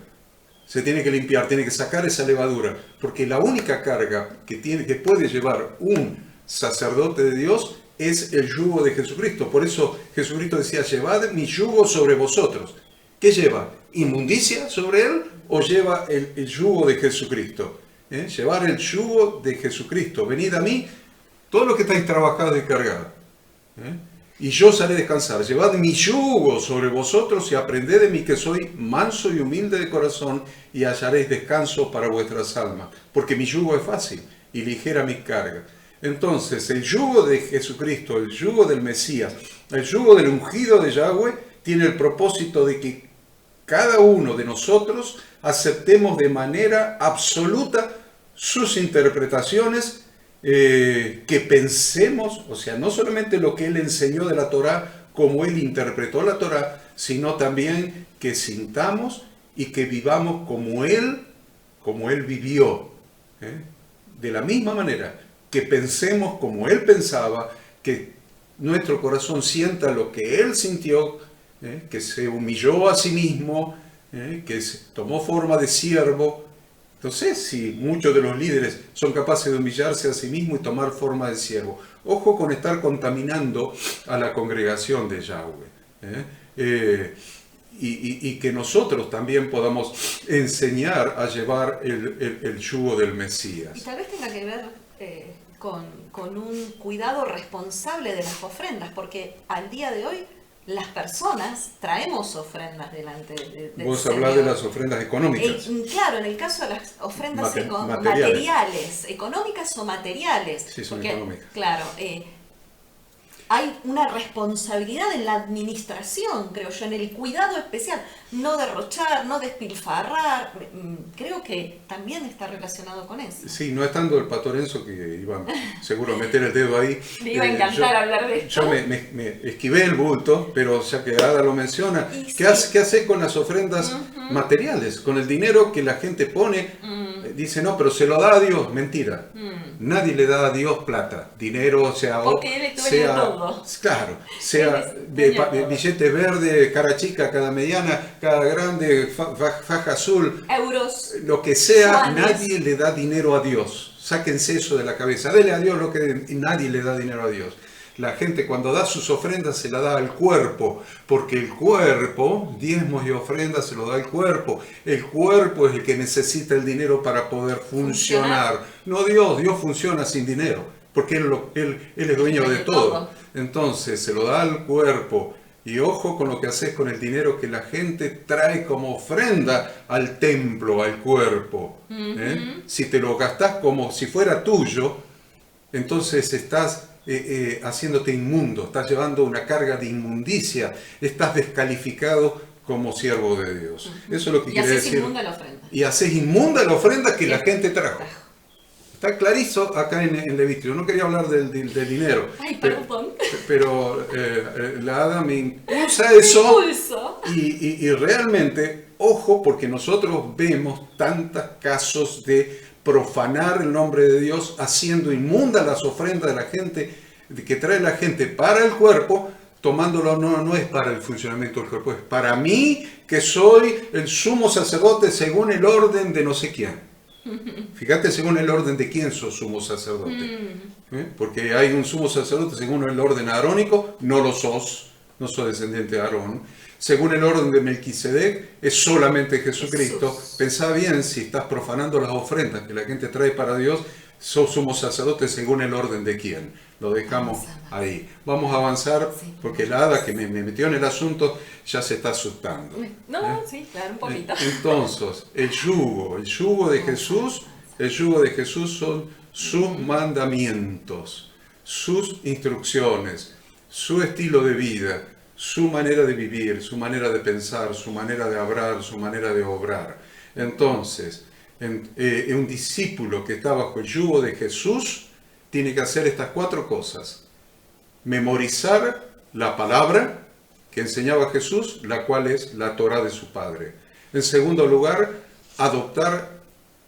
Se tiene que limpiar, tiene que sacar esa levadura, porque la única carga que puede llevar un sacerdote de Dios es el yugo de Jesucristo. Por eso Jesucristo decía, llevad mi yugo sobre vosotros. ¿Qué lleva? ¿Inmundicia sobre él o lleva el yugo de Jesucristo? Llevar el yugo de Jesucristo. Venid a mí, todos los que estáis trabajados y cargados, y yo os haré descansar. Llevad mi yugo sobre vosotros y aprended de mí, que soy manso y humilde de corazón, y hallaréis descanso para vuestras almas. Porque mi yugo es fácil y ligera mi carga. Entonces, el yugo de Jesucristo, el yugo del Mesías, el yugo del ungido de Yahweh, tiene el propósito de que cada uno de nosotros aceptemos de manera absoluta sus interpretaciones, que pensemos, o sea, no solamente lo que él enseñó de la Torá, como él interpretó la Torá, sino también que sintamos y que vivamos como él vivió. De la misma manera, que pensemos como él pensaba, que nuestro corazón sienta lo que él sintió, que se humilló a sí mismo, que tomó forma de siervo. Entonces, si muchos de los líderes son capaces de humillarse a sí mismos y tomar forma de siervo, ojo con estar contaminando a la congregación de Yahweh. Y que nosotros también podamos enseñar a llevar el yugo del Mesías. Y tal vez tenga que ver con un cuidado responsable de las ofrendas, porque al día de hoy las personas traemos ofrendas delante del Vos Señor. hablás de las ofrendas económicas. Claro, en el caso de las ofrendas materiales, económicas o materiales. Sí, son porque, económicas. Claro, hay una responsabilidad en la administración, creo yo, en el cuidado especial. No derrochar, no despilfarrar. Creo que también está relacionado con eso. Sí, no estando el pastor Enzo, que iba seguro a meter el dedo ahí. Me iba a encantar hablar de esto. Yo me esquivé el bulto, pero ya que Ada lo menciona, ¿qué hace con las ofrendas materiales? Con el dinero que la gente pone, dice, no, pero se lo da a Dios. Mentira. Nadie le da a Dios plata, dinero, porque él es dueño de todo. Claro, sea billete verde, cara chica, cara mediana, cara grande, faja azul, euros, lo que sea, yuanes. Nadie le da dinero a Dios. Sáquense eso de la cabeza. Dele a Dios lo que nadie le da dinero a Dios. la gente cuando da sus ofrendas se la da al cuerpo, porque el cuerpo, diezmos y ofrendas se lo da al cuerpo. El cuerpo es el que necesita el dinero para poder funcionar. No Dios, Dios funciona sin dinero, porque Él es dueño de todo. Entonces se lo da al cuerpo. Y ojo con lo que haces con el dinero que la gente trae como ofrenda al templo, al cuerpo. Si te lo gastás como si fuera tuyo, entonces estás haciéndote inmundo, estás llevando una carga de inmundicia, estás descalificado como siervo de Dios. Eso es lo que quiere decir. Y haces inmunda la ofrenda. Y haces inmunda la ofrenda que la gente trajo. Está clarísimo acá en Levítico. No quería hablar del dinero. Ay, perdón. Pero la Hada me impulsa eso. Y realmente, ojo, porque nosotros vemos tantos casos de profanar el nombre de Dios, haciendo inmundas las ofrendas de la gente, que trae la gente para el cuerpo, tomándolo no es para el funcionamiento del cuerpo, es para mí, que soy el sumo sacerdote según el orden de no sé quién. Fíjate según el orden de quién sos sumo sacerdote. Porque hay un sumo sacerdote según el orden arónico, no lo sos, no sos descendiente de Aarón. Según el orden de Melquisedec, es solamente Jesucristo. Pensá bien, si estás profanando las ofrendas que la gente trae para Dios, sos sumo sacerdote según el orden de quién. Lo dejamos ahí. Vamos a avanzar, porque la Hada que me metió en el asunto ya se está asustando. Sí, claro, un poquito. Entonces, el yugo de Jesús son sus mandamientos, sus instrucciones, su estilo de vida, su manera de vivir, su manera de pensar, su manera de hablar, su manera de obrar. Entonces, un discípulo que está bajo el yugo de Jesús tiene que hacer estas 4 cosas. Memorizar la palabra que enseñaba Jesús, la cual es la Torá de su Padre. En segundo lugar, adoptar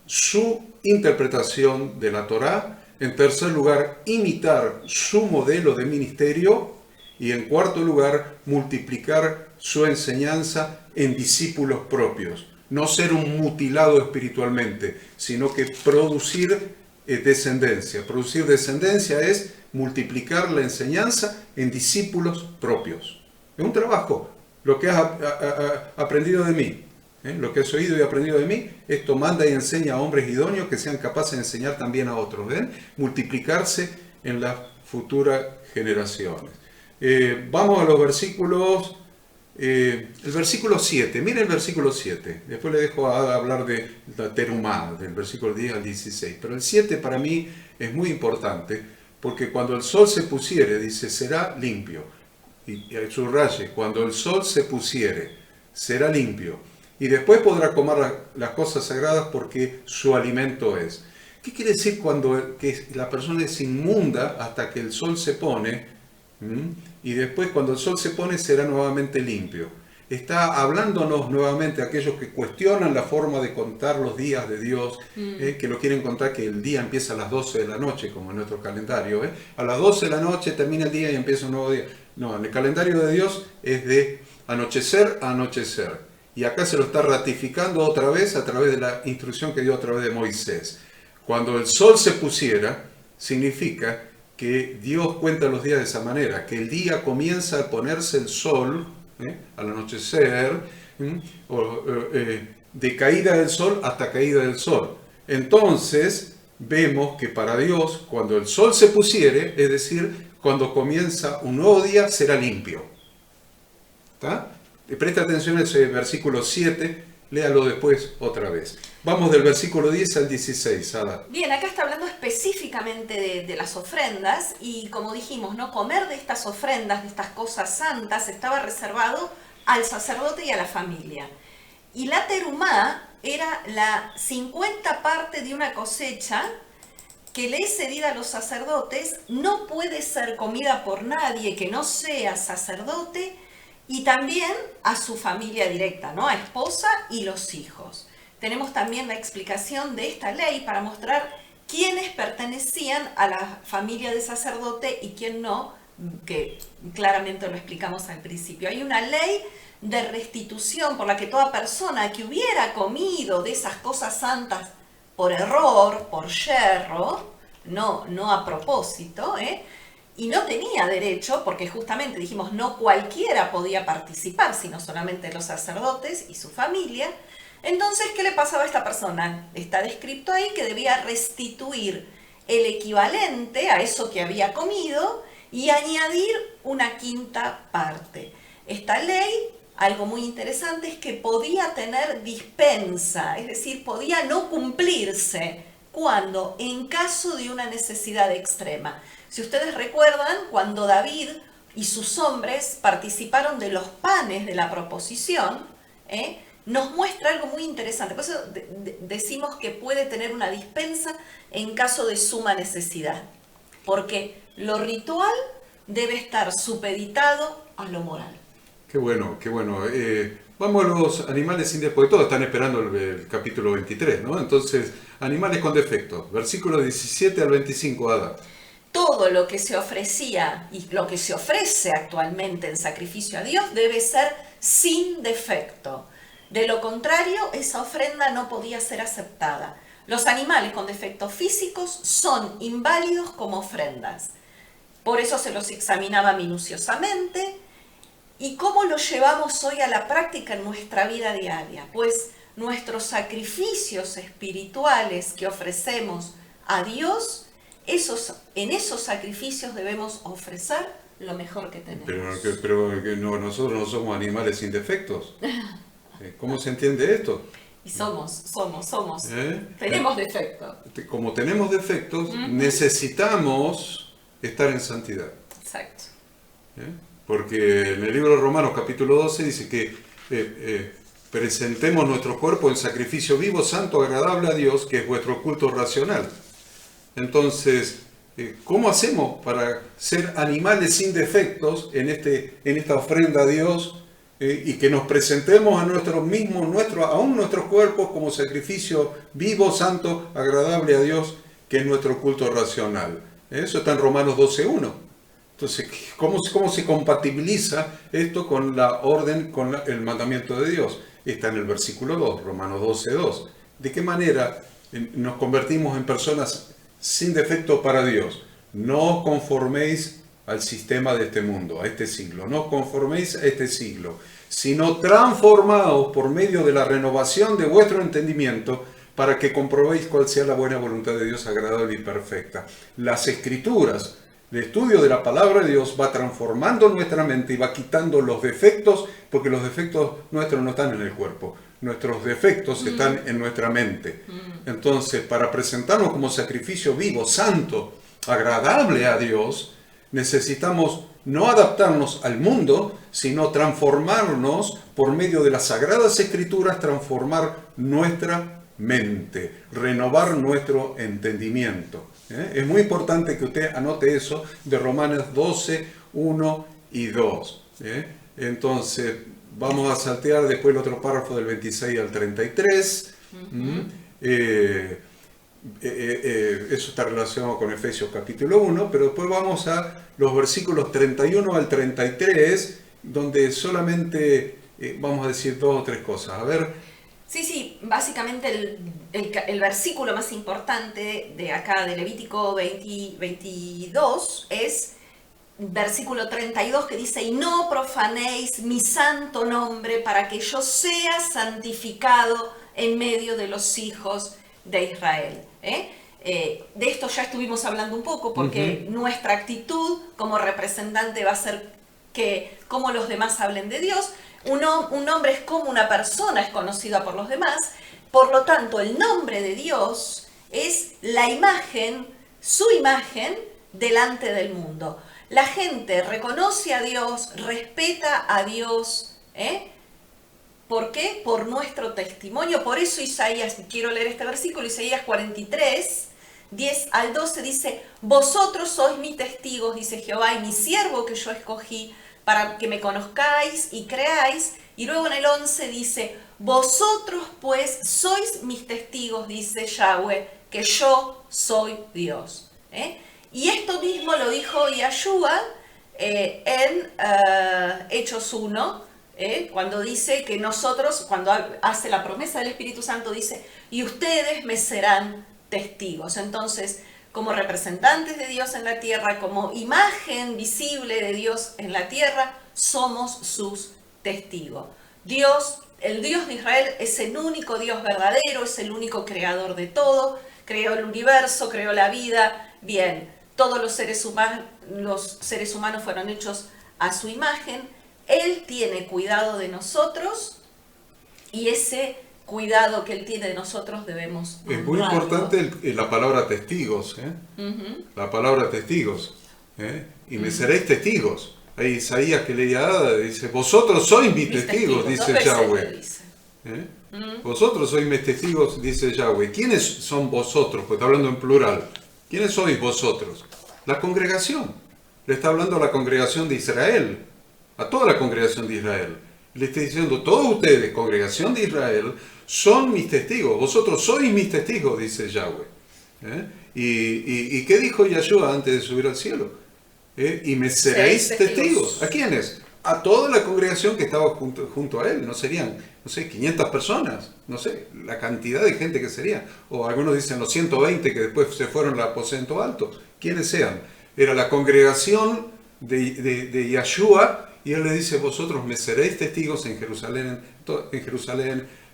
su interpretación de la Torá. En tercer lugar, imitar su modelo de ministerio. Y en cuarto lugar, multiplicar su enseñanza en discípulos propios. No ser un mutilado espiritualmente, sino que producir descendencia. Producir descendencia es multiplicar la enseñanza en discípulos propios. Es un trabajo. Lo que has aprendido de mí, lo que has oído y aprendido de mí, esto manda y enseña a hombres idóneos que sean capaces de enseñar también a otros. ¿Ven? Multiplicarse en las futuras generaciones. Vamos a los versículos. El versículo 7, mira el versículo 7, después le dejo a hablar de la terumá, del versículo 10 al 16, pero el 7 para mí es muy importante, porque cuando el sol se pusiere, dice, será limpio, y subraye, cuando el sol se pusiere, será limpio, y después podrá comer las cosas sagradas porque su alimento es. ¿Qué quiere decir cuando que la persona es inmunda hasta que el sol se pone? Y después cuando el sol se pone será nuevamente limpio. Está hablándonos nuevamente a aquellos que cuestionan la forma de contar los días de Dios, que lo quieren contar que el día empieza a las 12 de la noche, como en nuestro calendario. A las 12 de la noche termina el día y empieza un nuevo día. No, en el calendario de Dios es de anochecer a anochecer. Y acá se lo está ratificando otra vez a través de la instrucción que dio a través de Moisés. Cuando el sol se pusiera, significa que Dios cuenta los días de esa manera, que el día comienza a ponerse el sol, al anochecer, de caída del sol hasta caída del sol. Entonces, vemos que para Dios, cuando el sol se pusiere, es decir, cuando comienza un nuevo día, será limpio. ¿Está? Presta atención a ese versículo 7, léalo después otra vez. Vamos del versículo 10 al 16, Ada. Bien, acá está hablando específicamente de las ofrendas y como dijimos, ¿no? Comer de estas ofrendas, de estas cosas santas, estaba reservado al sacerdote y a la familia. Y la terumá era la 50 parte de una cosecha que le es cedida a los sacerdotes, no puede ser comida por nadie que no sea sacerdote y también a su familia directa, ¿no? A esposa y los hijos. Tenemos también la explicación de esta ley para mostrar quiénes pertenecían a la familia de sacerdote y quién no, que claramente lo explicamos al principio. Hay una ley de restitución por la que toda persona que hubiera comido de esas cosas santas por error, por yerro, no a propósito, y no tenía derecho, porque justamente dijimos no cualquiera podía participar, sino solamente los sacerdotes y su familia. Entonces, ¿qué le pasaba a esta persona? Está descrito ahí que debía restituir el equivalente a eso que había comido y añadir una quinta parte. Esta ley, algo muy interesante, es que podía tener dispensa, es decir, podía no cumplirse cuando, en caso de una necesidad extrema. Si ustedes recuerdan, cuando David y sus hombres participaron de los panes de la proposición, nos muestra algo muy interesante. Por eso decimos que puede tener una dispensa en caso de suma necesidad. Porque lo ritual debe estar supeditado a lo moral. Qué bueno, qué bueno. Vamos a los animales sin defectos, porque todos están esperando el capítulo 23, ¿no? Entonces, animales con defectos, versículos 17 al 25, Ada. Todo lo que se ofrecía y lo que se ofrece actualmente en sacrificio a Dios debe ser sin defecto. De lo contrario, esa ofrenda no podía ser aceptada. Los animales con defectos físicos son inválidos como ofrendas. Por eso se los examinaba minuciosamente. ¿Y cómo lo llevamos hoy a la práctica en nuestra vida diaria? Pues nuestros sacrificios espirituales que ofrecemos a Dios, en esos sacrificios debemos ofrecer lo mejor que tenemos. Pero no, nosotros no somos animales sin defectos. ¿Cómo se entiende esto? Y somos. Tenemos defectos. Como tenemos defectos, necesitamos estar en santidad. Exacto. Porque en el libro de Romanos capítulo 12 dice que presentemos nuestro cuerpo en sacrificio vivo, santo, agradable a Dios, que es vuestro culto racional. Entonces, ¿cómo hacemos para ser animales sin defectos en esta ofrenda a Dios? Y que nos presentemos a aún nuestros cuerpos como sacrificio vivo, santo, agradable a Dios, que es nuestro culto racional. Eso está en Romanos 12.1. Entonces, ¿cómo se compatibiliza esto con la orden, con el mandamiento de Dios? Está en el versículo 2, Romanos 12.2. ¿De qué manera nos convertimos en personas sin defecto para Dios? No os conforméis al sistema de este mundo, a este siglo. No os conforméis a este siglo, sino transformaos por medio de la renovación de vuestro entendimiento, para que comprobéis cuál sea la buena voluntad de Dios, agradable y perfecta. Las Escrituras, el estudio de la palabra de Dios va transformando nuestra mente y va quitando los defectos, porque los defectos nuestros no están en el cuerpo, nuestros defectos están en nuestra mente. Entonces, para presentarnos como sacrificio vivo, santo, agradable a Dios, necesitamos no adaptarnos al mundo, sino transformarnos por medio de las Sagradas Escrituras, transformar nuestra mente, renovar nuestro entendimiento. Es muy importante que usted anote eso de Romanos 12, 1 y 2. Entonces, vamos a saltear después el otro párrafo del 26 al 33. Eso está relacionado con Efesios capítulo 1, pero después vamos a los versículos 31 al 33, donde solamente vamos a decir 2 o 3 cosas. A ver. Sí, básicamente el versículo más importante de acá, de Levítico 22, es versículo 32, que dice: y no profanéis mi santo nombre, para que yo sea santificado en medio de los hijos de Israel. De esto ya estuvimos hablando un poco, porque nuestra actitud como representante va a ser que como los demás hablen de Dios. Un nombre es como una persona es conocida por los demás, por lo tanto el nombre de Dios es la imagen, su imagen delante del mundo. La gente reconoce a Dios, respeta a Dios, ¿por qué? Por nuestro testimonio. Por eso Isaías, quiero leer este versículo, Isaías 43, 10 al 12 dice: vosotros sois mis testigos, dice Jehová, y mi siervo que yo escogí, para que me conozcáis y creáis. Y luego en el 11 dice: vosotros pues sois mis testigos, dice Yahweh, que yo soy Dios. Y esto mismo lo dijo Yahshua en Hechos 1, cuando dice que nosotros, cuando hace la promesa del Espíritu Santo, dice: y ustedes me serán testigos. Entonces, como representantes de Dios en la tierra, como imagen visible de Dios en la tierra, somos sus testigos. Dios, el Dios de Israel, es el único Dios verdadero, es el único creador de todo, creó el universo, creó la vida. Bien, todos los seres humanos fueron hechos a su imagen. Él tiene cuidado de nosotros y ese cuidado que Él tiene de nosotros debemos honrarlo. Es muy importante la palabra testigos, la palabra testigos, y me seréis testigos. Hay Isaías que leía, dice, vosotros sois mis testigos, dice Yahweh. Vosotros sois mis testigos, dice Yahweh. ¿Quiénes son vosotros? Pues está hablando en plural. ¿Quiénes sois vosotros? La congregación. Le está hablando a la congregación de Israel, a toda la congregación de Israel. Le está diciendo, todos ustedes, congregación de Israel, son mis testigos. Vosotros sois mis testigos, dice Yahweh. ¿Y qué dijo Yahshua antes de subir al cielo? Y me seréis testigos. ¿A quiénes? A toda la congregación que estaba junto a él. No serían, no sé, 500 personas. No sé, la cantidad de gente que sería. O algunos dicen los 120 que después se fueron al aposento alto. ¿Quiénes sean? Era la congregación de Yahshua. Y él le dice, vosotros me seréis testigos en Jerusalén,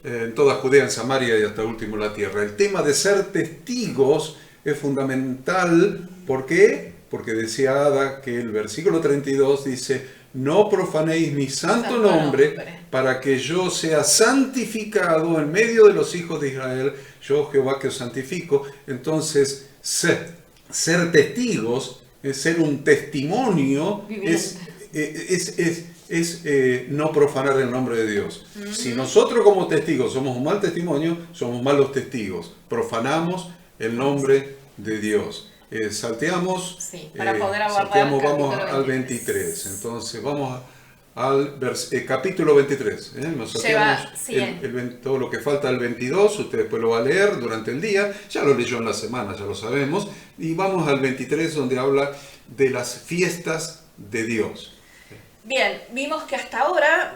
en toda Judea, en Samaria y hasta último la tierra. El tema de ser testigos es fundamental. ¿Por qué? Porque decía Ada que el versículo 32 dice, no profanéis mi santo nombre para que yo sea santificado en medio de los hijos de Israel. Yo, Jehová, que os santifico. Entonces, ser testigos, es ser un testimonio, es no profanar el nombre de Dios. Si nosotros como testigos somos un mal testimonio, somos malos testigos. Profanamos el nombre de Dios. Salteamos, para poder abordar vamos al 23. Entonces vamos al capítulo 23. Nos salteamos todo lo que falta al 22. Usted después lo va a leer durante el día. Ya lo leyó en la semana, ya lo sabemos. Y vamos al 23, donde habla de las fiestas de Dios. Bien, vimos que hasta ahora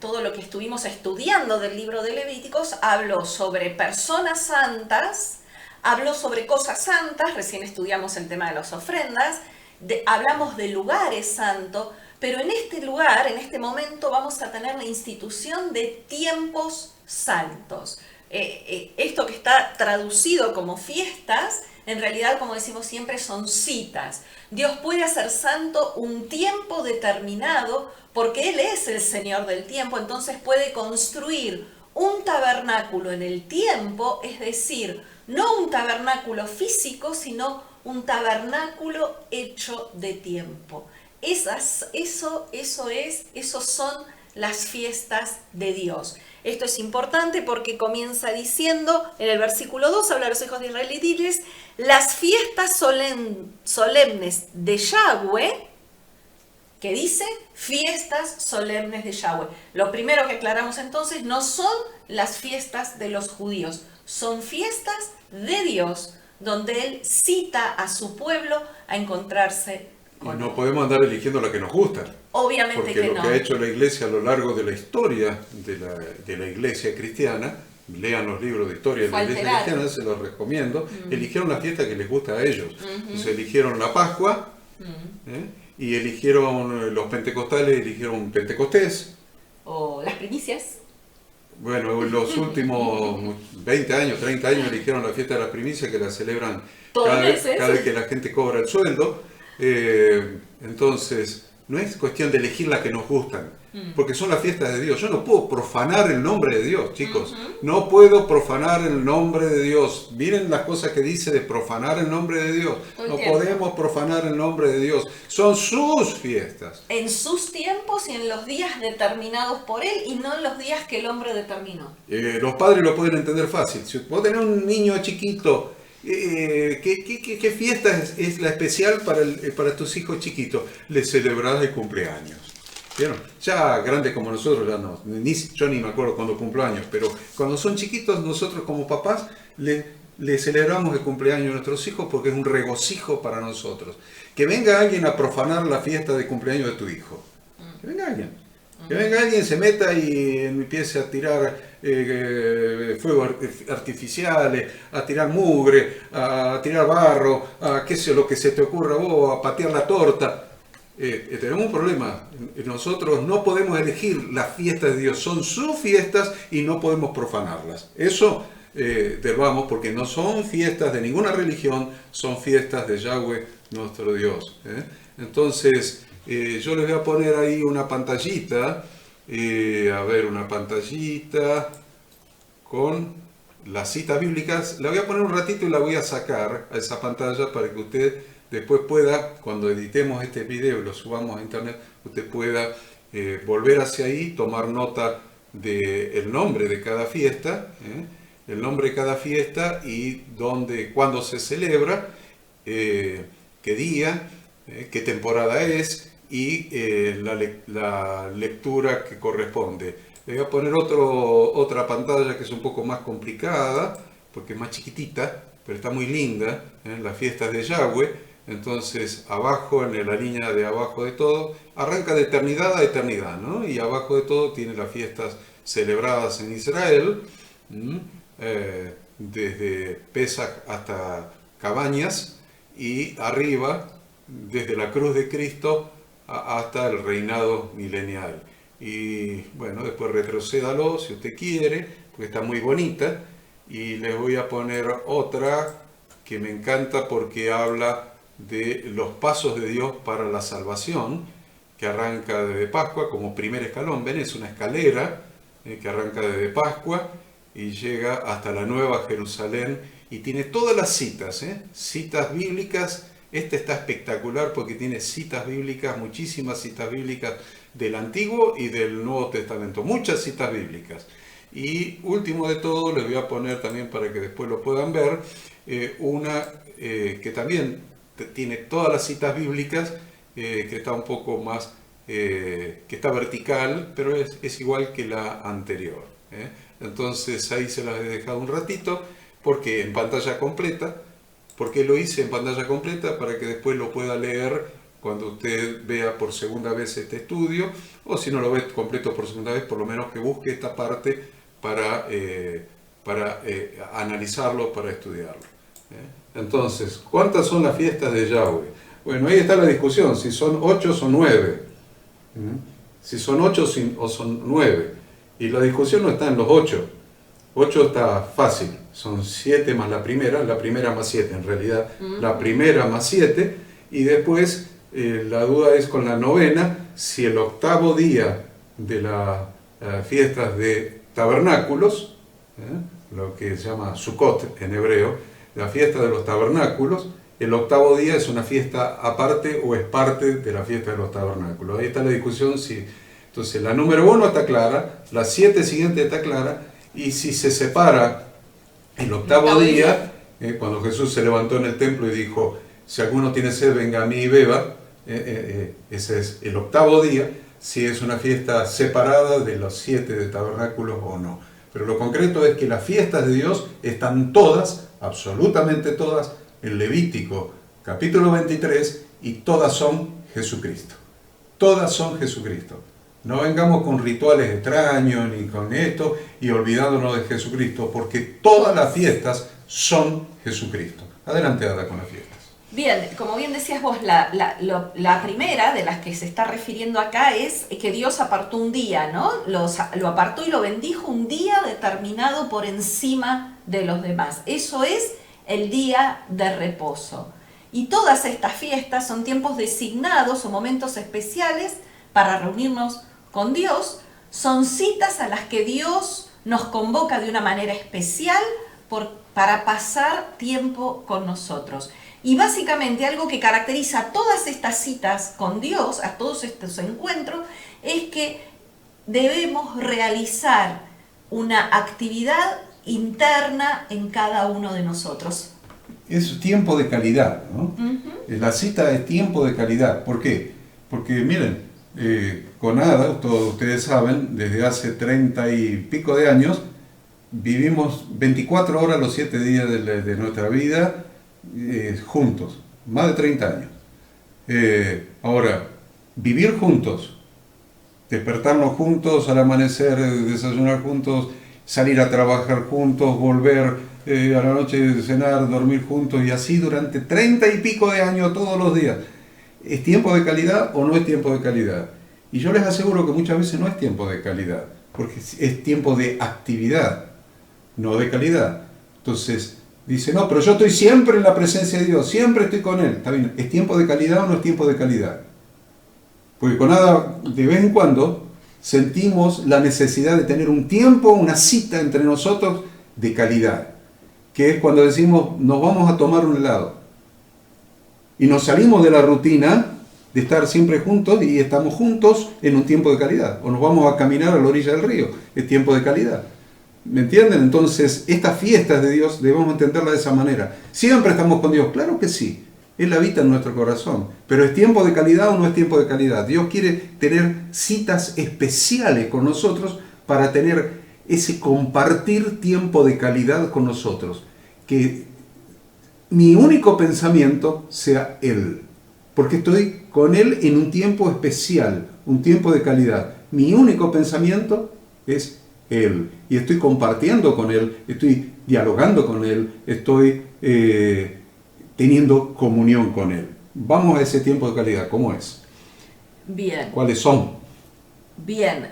todo lo que estuvimos estudiando del libro de Levíticos habló sobre personas santas, habló sobre cosas santas, recién estudiamos el tema de las ofrendas, hablamos de lugares santos, pero en este lugar, en este momento, vamos a tener la institución de tiempos santos. Esto que está traducido como fiestas, en realidad, como decimos siempre, son citas. Dios puede hacer santo un tiempo determinado porque Él es el Señor del tiempo, entonces puede construir un tabernáculo en el tiempo, es decir, no un tabernáculo físico, sino un tabernáculo hecho de tiempo. Esos son las fiestas de Dios. Esto es importante porque comienza diciendo, en el versículo 2, habla a los hijos de Israel y diles, las fiestas solemnes de Yahweh, que dice, fiestas solemnes de Yahweh. Lo primero que aclaramos entonces, no son las fiestas de los judíos, son fiestas de Dios, donde Él cita a su pueblo a encontrarse con Él. No podemos andar eligiendo la que nos gusta. Obviamente que no. Porque lo que ha hecho la Iglesia a lo largo de la historia de la Iglesia cristiana, lean los libros de historia de la Iglesia cristiana, se los recomiendo, eligieron la fiesta que les gusta a ellos. Entonces eligieron la Pascua, y eligieron los pentecostales, eligieron Pentecostés. O las primicias. Bueno, los últimos 20 años, 30 años eligieron la fiesta de las primicias, que la celebran cada vez que la gente cobra el sueldo. Entonces, no es cuestión de elegir las que nos gustan, porque son las fiestas de Dios. Yo no puedo profanar el nombre de Dios, chicos. No puedo profanar el nombre de Dios. Miren las cosas que dice de profanar el nombre de Dios. No podemos profanar el nombre de Dios. Son sus fiestas. En sus tiempos y en los días determinados por Él y no en los días que el hombre determinó. Los padres lo pueden entender fácil. Si vos tenés un niño chiquito, ¿qué fiesta es la especial para tus hijos chiquitos? Les celebrás el cumpleaños. ¿Vieron? Ya grandes como nosotros, ya no, yo ni me acuerdo cuando cumplo años, pero cuando son chiquitos, nosotros como papás le celebramos el cumpleaños a nuestros hijos porque es un regocijo para nosotros. Que venga alguien a profanar la fiesta de cumpleaños de tu hijo. Que venga alguien. Que venga alguien, se meta y empiece a tirar fuegos artificiales, a tirar mugre, a tirar barro, a qué sé lo que se te ocurra a vos, a patear la torta. Tenemos un problema. Nosotros no podemos elegir las fiestas de Dios, son sus fiestas y no podemos profanarlas. Eso vamos, porque no son fiestas de ninguna religión, son fiestas de Yahweh, nuestro Dios. Entonces, yo les voy a poner ahí una pantallita, una pantallita con las citas bíblicas. La voy a poner un ratito y la voy a sacar a esa pantalla para que usted después pueda, cuando editemos este video y lo subamos a internet, usted pueda volver hacia ahí, tomar nota del nombre de cada fiesta, el nombre de cada fiesta y cuándo se celebra, qué día, qué temporada es y la lectura que corresponde. Le voy a poner otra pantalla que es un poco más complicada, porque es más chiquitita, pero está muy linda, las fiestas de Yahweh. Entonces, abajo, en la línea de abajo de todo, arranca de eternidad a eternidad, ¿no? Y abajo de todo tiene las fiestas celebradas en Israel, desde Pesach hasta Cabañas, y arriba, desde la cruz de Cristo hasta el reinado milenial. Y bueno, después retrocédalo si usted quiere, porque está muy bonita. Y les voy a poner otra que me encanta porque habla de los pasos de Dios para la salvación, que arranca desde Pascua como primer escalón. Ven, es una escalera que arranca desde Pascua y llega hasta la Nueva Jerusalén y tiene todas las citas, citas bíblicas. Este está espectacular porque tiene citas bíblicas, muchísimas citas bíblicas del Antiguo y del Nuevo Testamento, muchas citas bíblicas. Y último de todo, les voy a poner también para que después lo puedan ver, una que también tiene todas las citas bíblicas, que está un poco más, que está vertical, pero es igual que la anterior. Entonces ahí se las he dejado un ratito, porque en pantalla completa. ¿Por qué lo hice en pantalla completa? Para que después lo pueda leer cuando usted vea por segunda vez este estudio, o si no lo ve completo por segunda vez, por lo menos que busque esta parte para analizarlo, para estudiarlo. Entonces, ¿cuántas son las fiestas de Yahweh? Bueno, ahí está la discusión, si son 8 o son 9. Si son 8 o son 9. Y la discusión no está en los 8. 8 está fácil, son 7 más la primera más 7 en realidad, la primera más 7, y después la duda es con la novena, si el octavo día de las fiestas de tabernáculos, lo que se llama Sukkot en hebreo, la fiesta de los tabernáculos, el octavo día es una fiesta aparte o es parte de la fiesta de los tabernáculos. Ahí está la discusión. Entonces la número 1 está clara, la 7 siguiente está clara, y si se separa el octavo día, cuando Jesús se levantó en el templo y dijo, si alguno tiene sed, venga a mí y beba, ese es el octavo día, si es una fiesta separada de los 7 de tabernáculos o no. Pero lo concreto es que las fiestas de Dios están todas, absolutamente todas, en Levítico capítulo 23, y todas son Jesucristo. Todas son Jesucristo. No vengamos con rituales extraños ni con esto y olvidándonos de Jesucristo, porque todas las fiestas son Jesucristo. Adelante, Ada, con las fiestas. Bien, como bien decías vos, la primera de las que se está refiriendo acá es que Dios apartó un día, ¿no? Lo apartó y lo bendijo un día determinado por encima de los demás. Eso es el día de reposo. Y todas estas fiestas son tiempos designados o momentos especiales para reunirnos con Dios, son citas a las que Dios nos convoca de una manera especial para pasar tiempo con nosotros. Y básicamente algo que caracteriza a todas estas citas con Dios, a todos estos encuentros, es que debemos realizar una actividad interna en cada uno de nosotros. Es tiempo de calidad, ¿no? La cita es tiempo de calidad. ¿Por qué? Porque miren, con Ada, todos ustedes saben, desde hace 30 y pico de años, vivimos 24 horas los 7 días de nuestra vida juntos, más de 30 años. Ahora, vivir juntos despertarnos juntos, al amanecer desayunar juntos, salir a trabajar juntos, volver a la noche cenar, dormir juntos y así durante 30 y pico de años todos los días. ¿Es tiempo de calidad o no es tiempo de calidad? Y yo les aseguro que muchas veces no es tiempo de calidad, porque es tiempo de actividad, no de calidad. Entonces dice, no, pero yo estoy siempre en la presencia de Dios, siempre estoy con Él. Está bien, ¿es tiempo de calidad o no es tiempo de calidad? Porque con nada, de vez en cuando, sentimos la necesidad de tener un tiempo, una cita entre nosotros de calidad, que es cuando decimos, nos vamos a tomar un helado. Y nos salimos de la rutina de estar siempre juntos y estamos juntos en un tiempo de calidad. O nos vamos a caminar a la orilla del río, es tiempo de calidad. ¿Me entienden? Entonces, estas fiestas de Dios debemos entenderlas de esa manera. ¿Siempre estamos con Dios? Claro que sí. Él habita en nuestro corazón. ¿Pero es tiempo de calidad o no es tiempo de calidad? Dios quiere tener citas especiales con nosotros para tener ese compartir tiempo de calidad con nosotros. Que mi único pensamiento sea Él. Porque estoy con Él en un tiempo especial, un tiempo de calidad. Mi único pensamiento es Él. Y estoy compartiendo con Él, estoy dialogando con Él, estoy teniendo comunión con Él. Vamos a ese tiempo de calidad, ¿cómo es? Bien. ¿Cuáles son? Bien.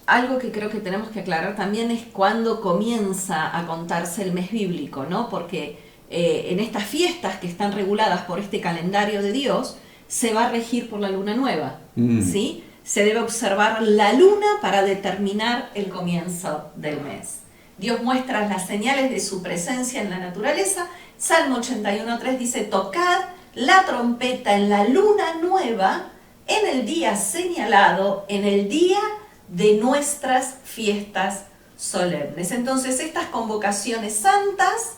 Algo que creo que tenemos que aclarar también es cuándo comienza a contarse el mes bíblico, ¿no? Porque en estas fiestas que están reguladas por este calendario de Dios, se va a regir por la luna nueva, ¿sí? Se debe observar la luna para determinar el comienzo del mes. Dios muestra las señales de su presencia en la naturaleza. Salmo 81.3 dice, tocad la trompeta en la luna nueva, en el día señalado, en el día de nuestras fiestas solemnes. Entonces, estas convocaciones santas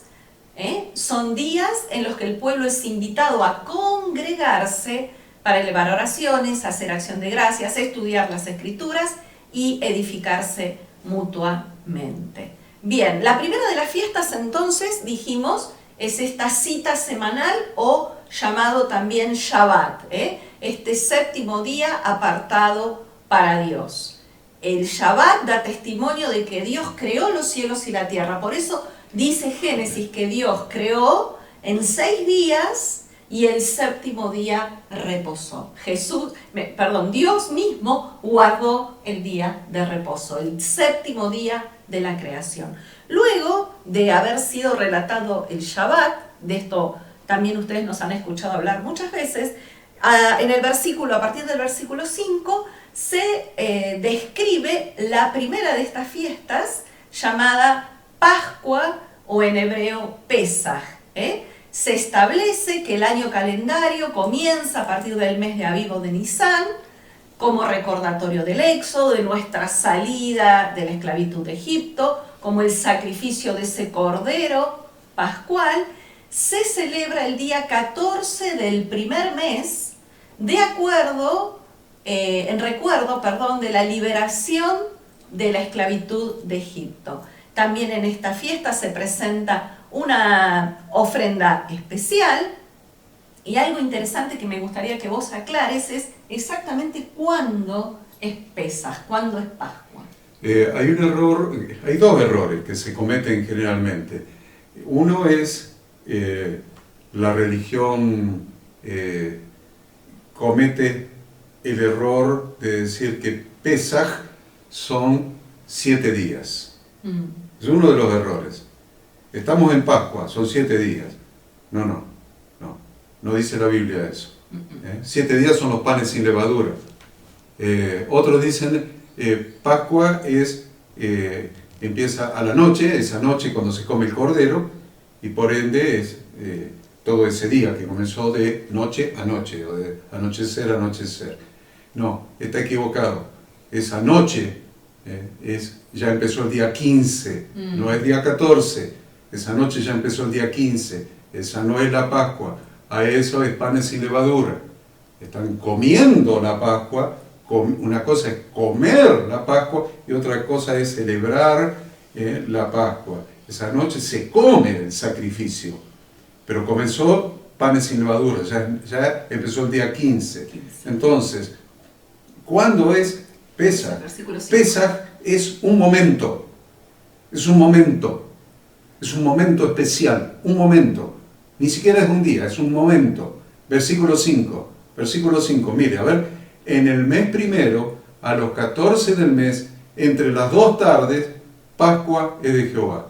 son días en los que el pueblo es invitado a congregarse para elevar oraciones, hacer acción de gracias, estudiar las escrituras y edificarse mutuamente. Bien, la primera de las fiestas entonces, dijimos, es esta cita semanal o llamado también Shabbat, este séptimo día apartado para Dios. El Shabbat da testimonio de que Dios creó los cielos y la tierra. Por eso dice Génesis que Dios creó en 6 días y el séptimo día reposó. Dios mismo guardó el día de reposo, el séptimo día de la creación. Luego de haber sido relatado el Shabbat, de esto también ustedes nos han escuchado hablar muchas veces, en el versículo, a partir del versículo 5, se describe la primera de estas fiestas llamada Pascua o en hebreo Pesaj. Se establece que el año calendario comienza a partir del mes de Aviv o de Nisan, como recordatorio del éxodo, de nuestra salida de la esclavitud de Egipto, como el sacrificio de ese cordero pascual. Se celebra el día 14 del primer mes, de acuerdo, en recuerdo de la liberación de la esclavitud de Egipto. También en esta fiesta se presenta una ofrenda especial, y algo interesante que me gustaría que vos aclares es exactamente cuándo es Pesaj, cuándo es Pascua. Hay dos errores que se cometen generalmente. Uno es la religión comete el error de decir que Pesaj son 7 días. Es uno de los errores. Estamos en Pascua, son 7 días. No dice la Biblia eso. 7 días son los panes sin levadura. Otros dicen Pascua empieza a la noche, esa noche cuando se come el cordero, y por ende es todo ese día que comenzó de noche a noche, o de anochecer a anochecer. No, está equivocado. Esa noche ya empezó el día 15, no es día 14. Esa noche ya empezó el día 15. Esa no es la Pascua. A eso es panes sin levadura. Están comiendo la Pascua. Una cosa es comer la Pascua y otra cosa es celebrar la Pascua. Esa noche se come el sacrificio. Pero comenzó panes sin levadura. Ya empezó el día 15. Entonces, ¿cuándo es Pesaj. Pesaj es un momento. Es un momento. Es un momento especial. Un momento. Ni siquiera es un día, es un momento. Versículo 5. Versículo 5. Mire, a ver. En el mes primero, a los 14 del mes, entre las 2 tardes, Pascua es de Jehová.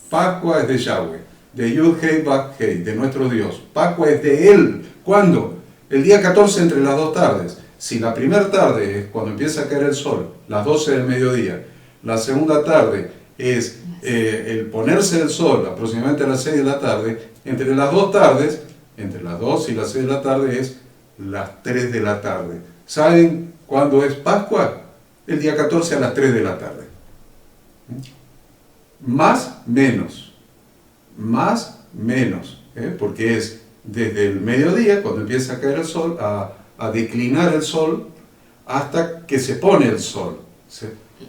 Pascua es de Yahweh, de Yud-Hei Vav-Hei, de nuestro Dios. Pascua es de Él. ¿Cuándo? El día 14 entre las 2 tardes. Si la primera tarde es cuando empieza a caer el sol, las 12 del mediodía. La segunda tarde es el ponerse del sol, aproximadamente a las 6 de la tarde. Entre las 2 tardes, entre las 2 y las 6 de la tarde es las 3 de la tarde. ¿Saben cuándo es Pascua? El día 14 a las 3 de la tarde. Más, menos. Más, menos. Porque es desde el mediodía, cuando empieza a caer el sol, a declinar el sol, hasta que se pone el sol.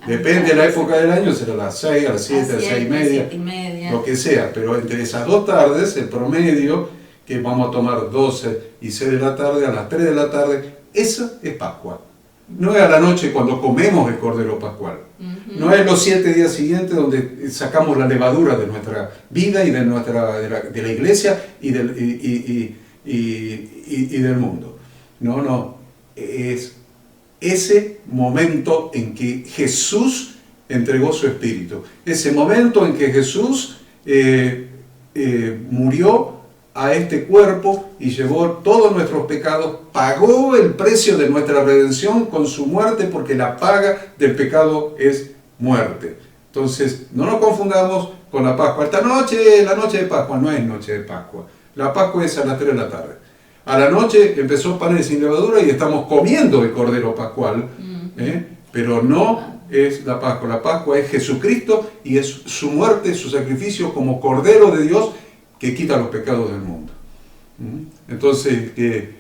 Depende de la época del año, será a las 6, a las 7, a las 6 y media, lo que sea. Pero entre esas 2 tardes, el promedio, que vamos a tomar 12 y 6 de la tarde, a las 3 de la tarde, esa es Pascua. No es a la noche cuando comemos el Cordero Pascual. No es los 7 días siguientes donde sacamos la levadura de nuestra vida y de la iglesia y del mundo. No. Es ese momento en que Jesús entregó su espíritu. Ese momento en que Jesús murió a este cuerpo y llevó todos nuestros pecados, pagó el precio de nuestra redención con su muerte, porque la paga del pecado es muerte. Entonces, no nos confundamos con la Pascua. Esta noche, la noche de Pascua, no es noche de Pascua. La Pascua es a las 3 de la tarde. A la noche empezó panes sin levadura y estamos comiendo el Cordero Pascual, pero no es la Pascua. La Pascua es Jesucristo y es su muerte, su sacrificio como Cordero de Dios, que quita los pecados del mundo. Entonces, que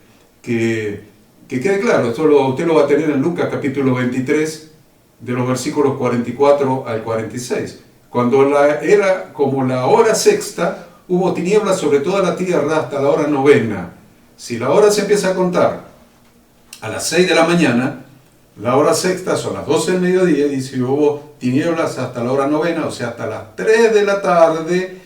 quede claro, esto usted lo va a tener en Lucas capítulo 23, de los versículos 44 al 46. Cuando era como la hora sexta, hubo tinieblas sobre toda la tierra hasta la hora novena. Si la hora se empieza a contar a las 6 de la mañana, la hora sexta son las 12 del mediodía, y si hubo tinieblas hasta la hora novena, o sea, hasta las 3 de la tarde,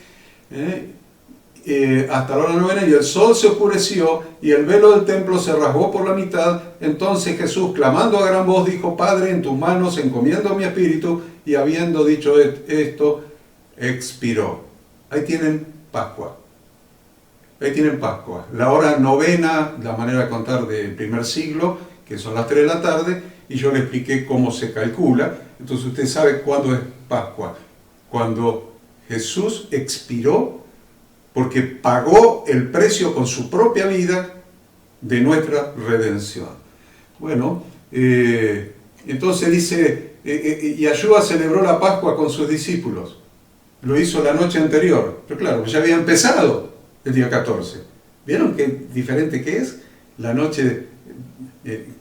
hasta la hora novena, y el sol se oscureció y el velo del templo se rasgó por la mitad. Entonces Jesús, clamando a gran voz, dijo: Padre, en tus manos encomiendo mi espíritu. Y habiendo dicho esto, expiró. Ahí tienen Pascua. Ahí tienen Pascua. La hora novena, la manera de contar del primer siglo, que son las 3 de la tarde, y yo le expliqué cómo se calcula. Entonces usted sabe cuándo es Pascua. Cuando Jesús expiró, porque pagó el precio con su propia vida de nuestra redención. Bueno, entonces dice, Yahshua celebró la Pascua con sus discípulos. Lo hizo la noche anterior, pero claro, ya había empezado el día 14. ¿Vieron qué diferente que es la noche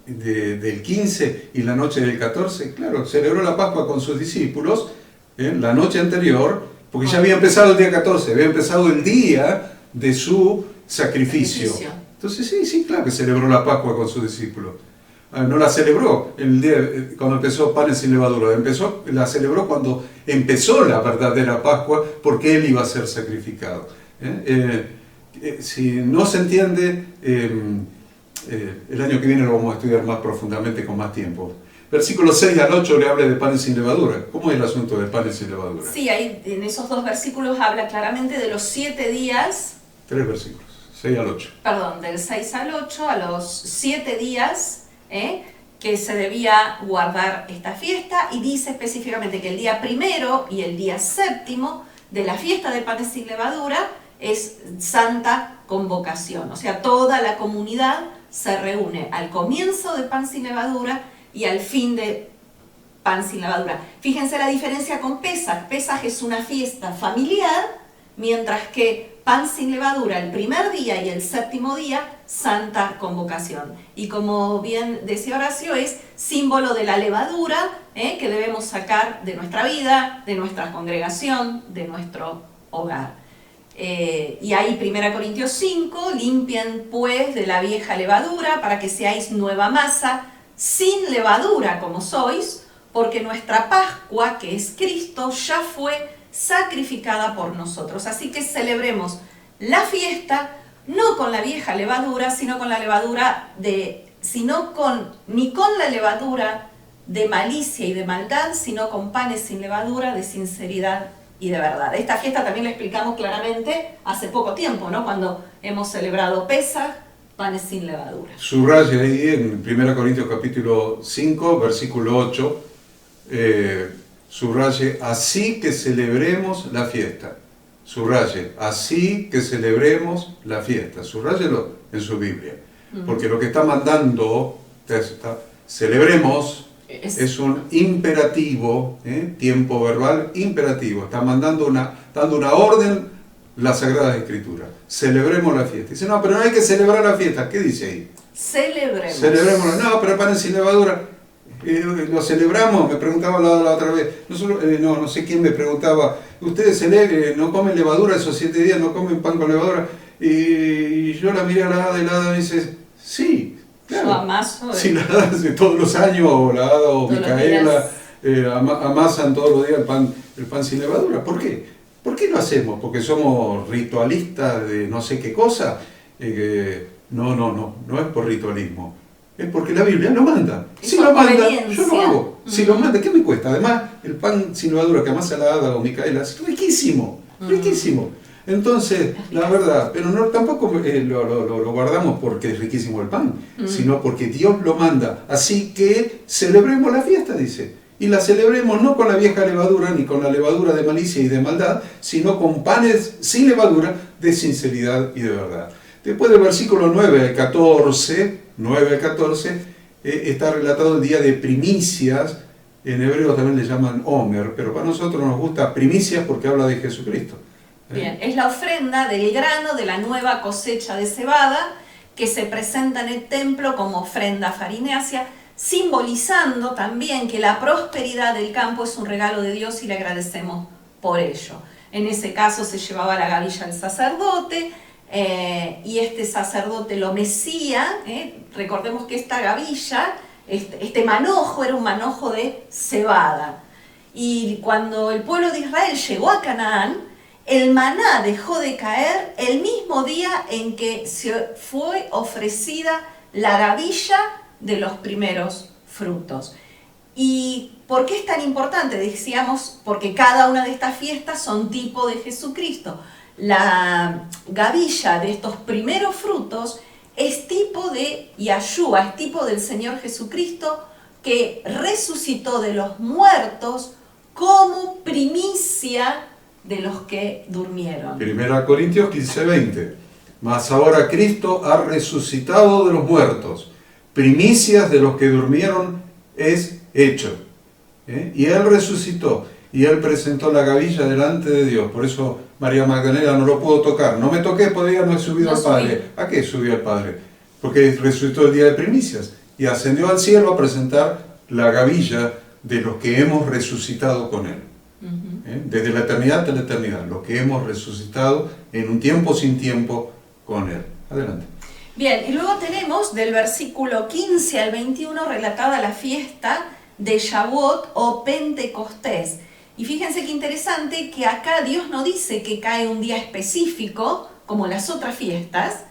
del 15 y la noche del 14? Claro, celebró la Pascua con sus discípulos la noche anterior, porque ya había empezado el día 14, había empezado el día de su sacrificio. Entonces sí, claro que celebró la Pascua con sus discípulos. No la celebró el día cuando empezó panes sin levadura, la celebró cuando empezó la verdadera Pascua, porque Él iba a ser sacrificado. Si no se entiende, el año que viene lo vamos a estudiar más profundamente con más tiempo. Versículo 6 al 8 le habla de panes sin levadura. ¿Cómo es el asunto de panes sin levadura? Sí, ahí en esos 2 versículos habla claramente de los 7 días. 3 versículos, 6 al 8. Perdón, del 6 al 8, a los 7 días que se debía guardar esta fiesta, y dice específicamente que el día primero y el día séptimo de la fiesta de panes sin levadura es santa convocación. O sea, toda la comunidad se reúne al comienzo de pan sin levadura y al fin de pan sin levadura. Fíjense la diferencia con Pesaj. Pesaj es una fiesta familiar, mientras que pan sin levadura el primer día y el séptimo día, santa convocación. Y como bien decía Horacio, es símbolo de la levadura que debemos sacar de nuestra vida, de nuestra congregación, de nuestro hogar. Y ahí 1 Corintios 5, limpien pues de la vieja levadura para que seáis nueva masa, sin levadura como sois, porque nuestra Pascua, que es Cristo, ya fue sacrificada por nosotros. Así que celebremos la fiesta no con la vieja levadura, sino con la levadura ni con la levadura de malicia y de maldad, sino con panes sin levadura, de sinceridad y de verdad. Esta fiesta también la explicamos claramente hace poco tiempo, ¿no? Cuando hemos celebrado Pesaj, panes sin levadura. Subraya ahí en 1 Corintios capítulo 5, versículo 8, subraye, así que celebremos la fiesta. Subraye, así que celebremos la fiesta. Subráyelo en su Biblia. Porque lo que está mandando, celebremos, es un imperativo, tiempo verbal imperativo. Está dando una orden la Sagrada Escritura. Celebremos la fiesta. Dice, no, pero no hay que celebrar la fiesta. ¿Qué dice ahí? Celebremos. Celebremos. No, pero panes sin levadura. Lo celebramos, me preguntaba la otra vez. No sé quién me preguntaba. ¿Ustedes no comen levadura esos 7 días? ¿No comen pan con levadura? Y yo la miré a la hada y la hada me dice, sí, claro. Yo amaso. Sí, la hada todos los años, o la hada o Micaela, amasan todos los días el pan sin levadura. ¿Por qué? ¿Por qué lo hacemos? ¿Porque somos ritualistas de no sé qué cosa? No es por ritualismo. Es porque la Biblia lo manda. Si lo manda, yo lo hago. Si lo manda, ¿qué me cuesta? Además, el pan sin levadura que amasa la hada o Micaela es riquísimo, riquísimo. Entonces, la verdad, pero no tampoco lo guardamos porque es riquísimo el pan, sino porque Dios lo manda. Así que celebremos la fiesta, dice. Y la celebremos no con la vieja levadura, ni con la levadura de malicia y de maldad, sino con panes sin levadura de sinceridad y de verdad. Después del versículo 9 al 14, está relatado el día de primicias. En hebreo también le llaman Omer, pero para nosotros nos gusta primicias porque habla de Jesucristo. Bien, es la ofrenda del grano de la nueva cosecha de cebada que se presenta en el templo como ofrenda farinácea, simbolizando también que la prosperidad del campo es un regalo de Dios y le agradecemos por ello. En ese caso se llevaba la gavilla al sacerdote, y este sacerdote lo mecía. Recordemos que esta gavilla, este manojo, era un manojo de cebada. Y cuando el pueblo de Israel llegó a Canaán, el maná dejó de caer el mismo día en que se fue ofrecida la gavilla de los primeros frutos. ¿Y por qué es tan importante? Decíamos, porque cada una de estas fiestas son tipo de Jesucristo. La gavilla de estos primeros frutos es tipo de Yahshua, es tipo del Señor Jesucristo, que resucitó de los muertos como primicia de los que durmieron. 1 Corintios 15:20. Mas ahora Cristo ha resucitado de los muertos, primicias de los que durmieron es hecho. Y Él resucitó, y Él presentó la gavilla delante de Dios. Por eso María Magdalena no lo pudo tocar. No me toqué, todavía no he subido al Padre. ¿A qué subió al Padre? Porque resucitó el día de primicias y ascendió al cielo a presentar la gavilla de los que hemos resucitado con Él. Desde la eternidad hasta la eternidad, los que hemos resucitado en un tiempo sin tiempo con Él. Adelante. Bien, y luego tenemos del versículo 15 al 21 relatada la fiesta de Shavuot o Pentecostés. Y fíjense qué interesante que acá Dios no dice que cae un día específico, como las otras fiestas,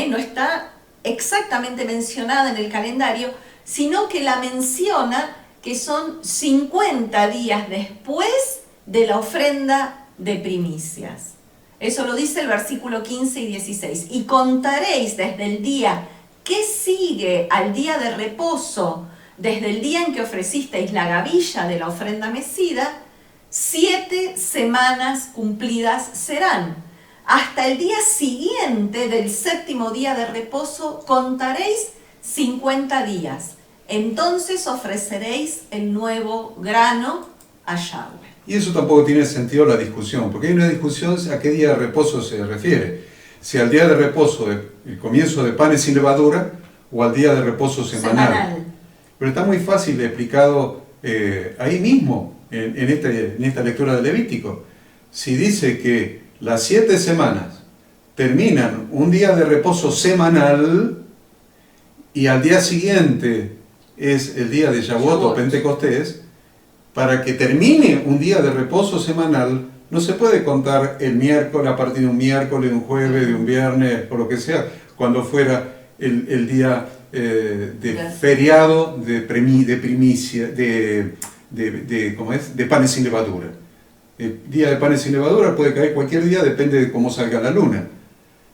no está exactamente mencionada en el calendario, sino que la menciona que son 50 días después de la ofrenda de primicias. Eso lo dice el versículo 15 y 16. Y contaréis desde el día que sigue al día de reposo, desde el día en que ofrecisteis la gavilla de la ofrenda mecida, 7 semanas cumplidas serán. Hasta el día siguiente del 7º día de reposo contaréis 50 días. Entonces ofreceréis el nuevo grano a Yahweh. Y eso tampoco tiene sentido la discusión, porque hay una discusión a qué día de reposo se refiere. Si al día de reposo, el comienzo de panes sin levadura, o al día de reposo semanal. Pero está muy fácil explicado ahí mismo, en esta lectura de Levítico. Si dice que las 7 semanas terminan un día de reposo semanal, y al día siguiente es el día de Shavuot o Pentecostés, para que termine un día de reposo semanal, no se puede contar el miércoles, a partir de un miércoles, de un jueves, de un viernes, o lo que sea, cuando fuera el día de feriado de primicia, ¿cómo es? De panes sin levadura. El día de panes sin levadura puede caer cualquier día, depende de cómo salga la luna.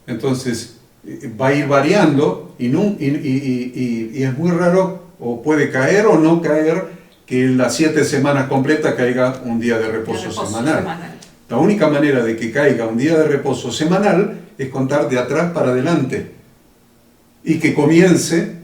Entonces, va a ir variando y es muy raro, o puede caer o no caer, que en las 7 semanas completas caiga un día de reposo semanal. La única manera de que caiga un día de reposo semanal es contar de atrás para adelante y que comience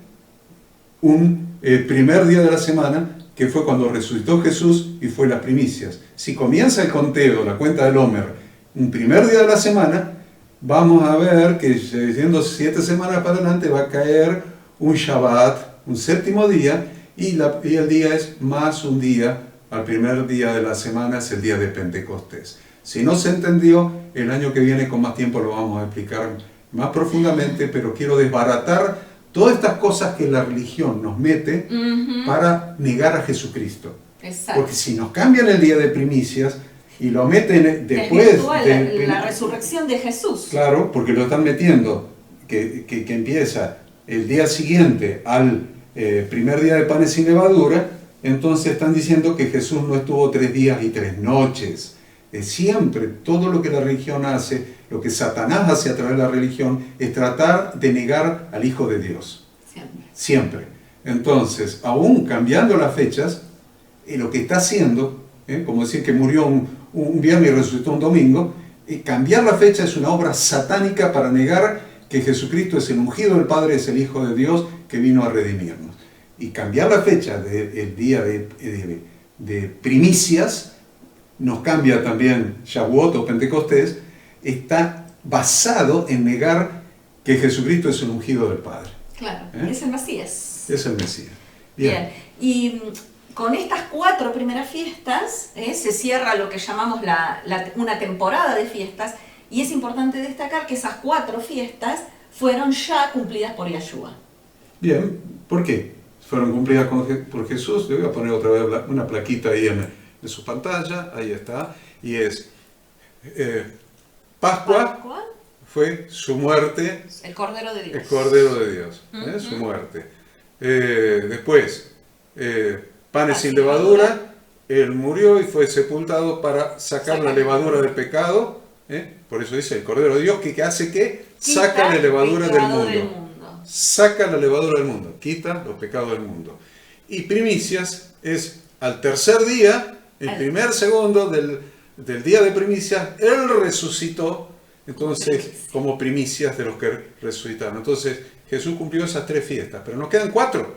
un primer día de la semana, que fue cuando resucitó Jesús y fue las primicias. Si comienza el conteo, la cuenta del Homer, un primer día de la semana, vamos a ver que yendo 7 semanas para adelante va a caer un Shabbat, un séptimo día, y el día es más un día, al primer día de la semana es el día de Pentecostés. Si no se entendió, el año que viene con más tiempo lo vamos a explicar más profundamente, pero quiero desbaratar todas estas cosas que la religión nos mete para negar a Jesucristo. Exacto. Porque si nos cambian el día de primicias y lo meten después de la resurrección de Jesús. Claro, porque lo están metiendo, que empieza el día siguiente al primer día de panes sin levadura, entonces están diciendo que Jesús no estuvo 3 días y 3 noches. Siempre, todo lo que la religión hace, lo que Satanás hace a través de la religión, es tratar de negar al Hijo de Dios. Siempre. Entonces, aún cambiando las fechas, lo que está haciendo, como decir que murió un viernes y resucitó un domingo, cambiar la fecha es una obra satánica para negar que Jesucristo es el ungido del Padre, es el Hijo de Dios que vino a redimirnos. Y cambiar la fecha del día de primicias, nos cambia también Shavuot o Pentecostés, está basado en negar que Jesucristo es el ungido del Padre. Claro, es el Mesías. Es el Mesías. Bien. Y con estas 4 primeras fiestas se cierra lo que llamamos una temporada de fiestas, y es importante destacar que esas 4 fiestas fueron ya cumplidas por Yeshua. Bien, ¿por qué? Fueron cumplidas por Jesús. Le voy a poner otra vez una plaquita ahí en su pantalla, ahí está, y es Pascua fue su muerte, el Cordero de Dios. El Cordero de Dios, su muerte. Después, panes sin levadura, Él murió y fue sepultado para sacar la levadura del pecado, por eso dice el Cordero de Dios, que hace que saca la levadura del mundo. Saca la levadura del mundo, quita los pecados del mundo. Y primicias es al tercer día, el primer segundo del día de primicias, Él resucitó, entonces, como primicias de los que resucitaron. Entonces, Jesús cumplió esas 3 fiestas, pero nos quedan 4.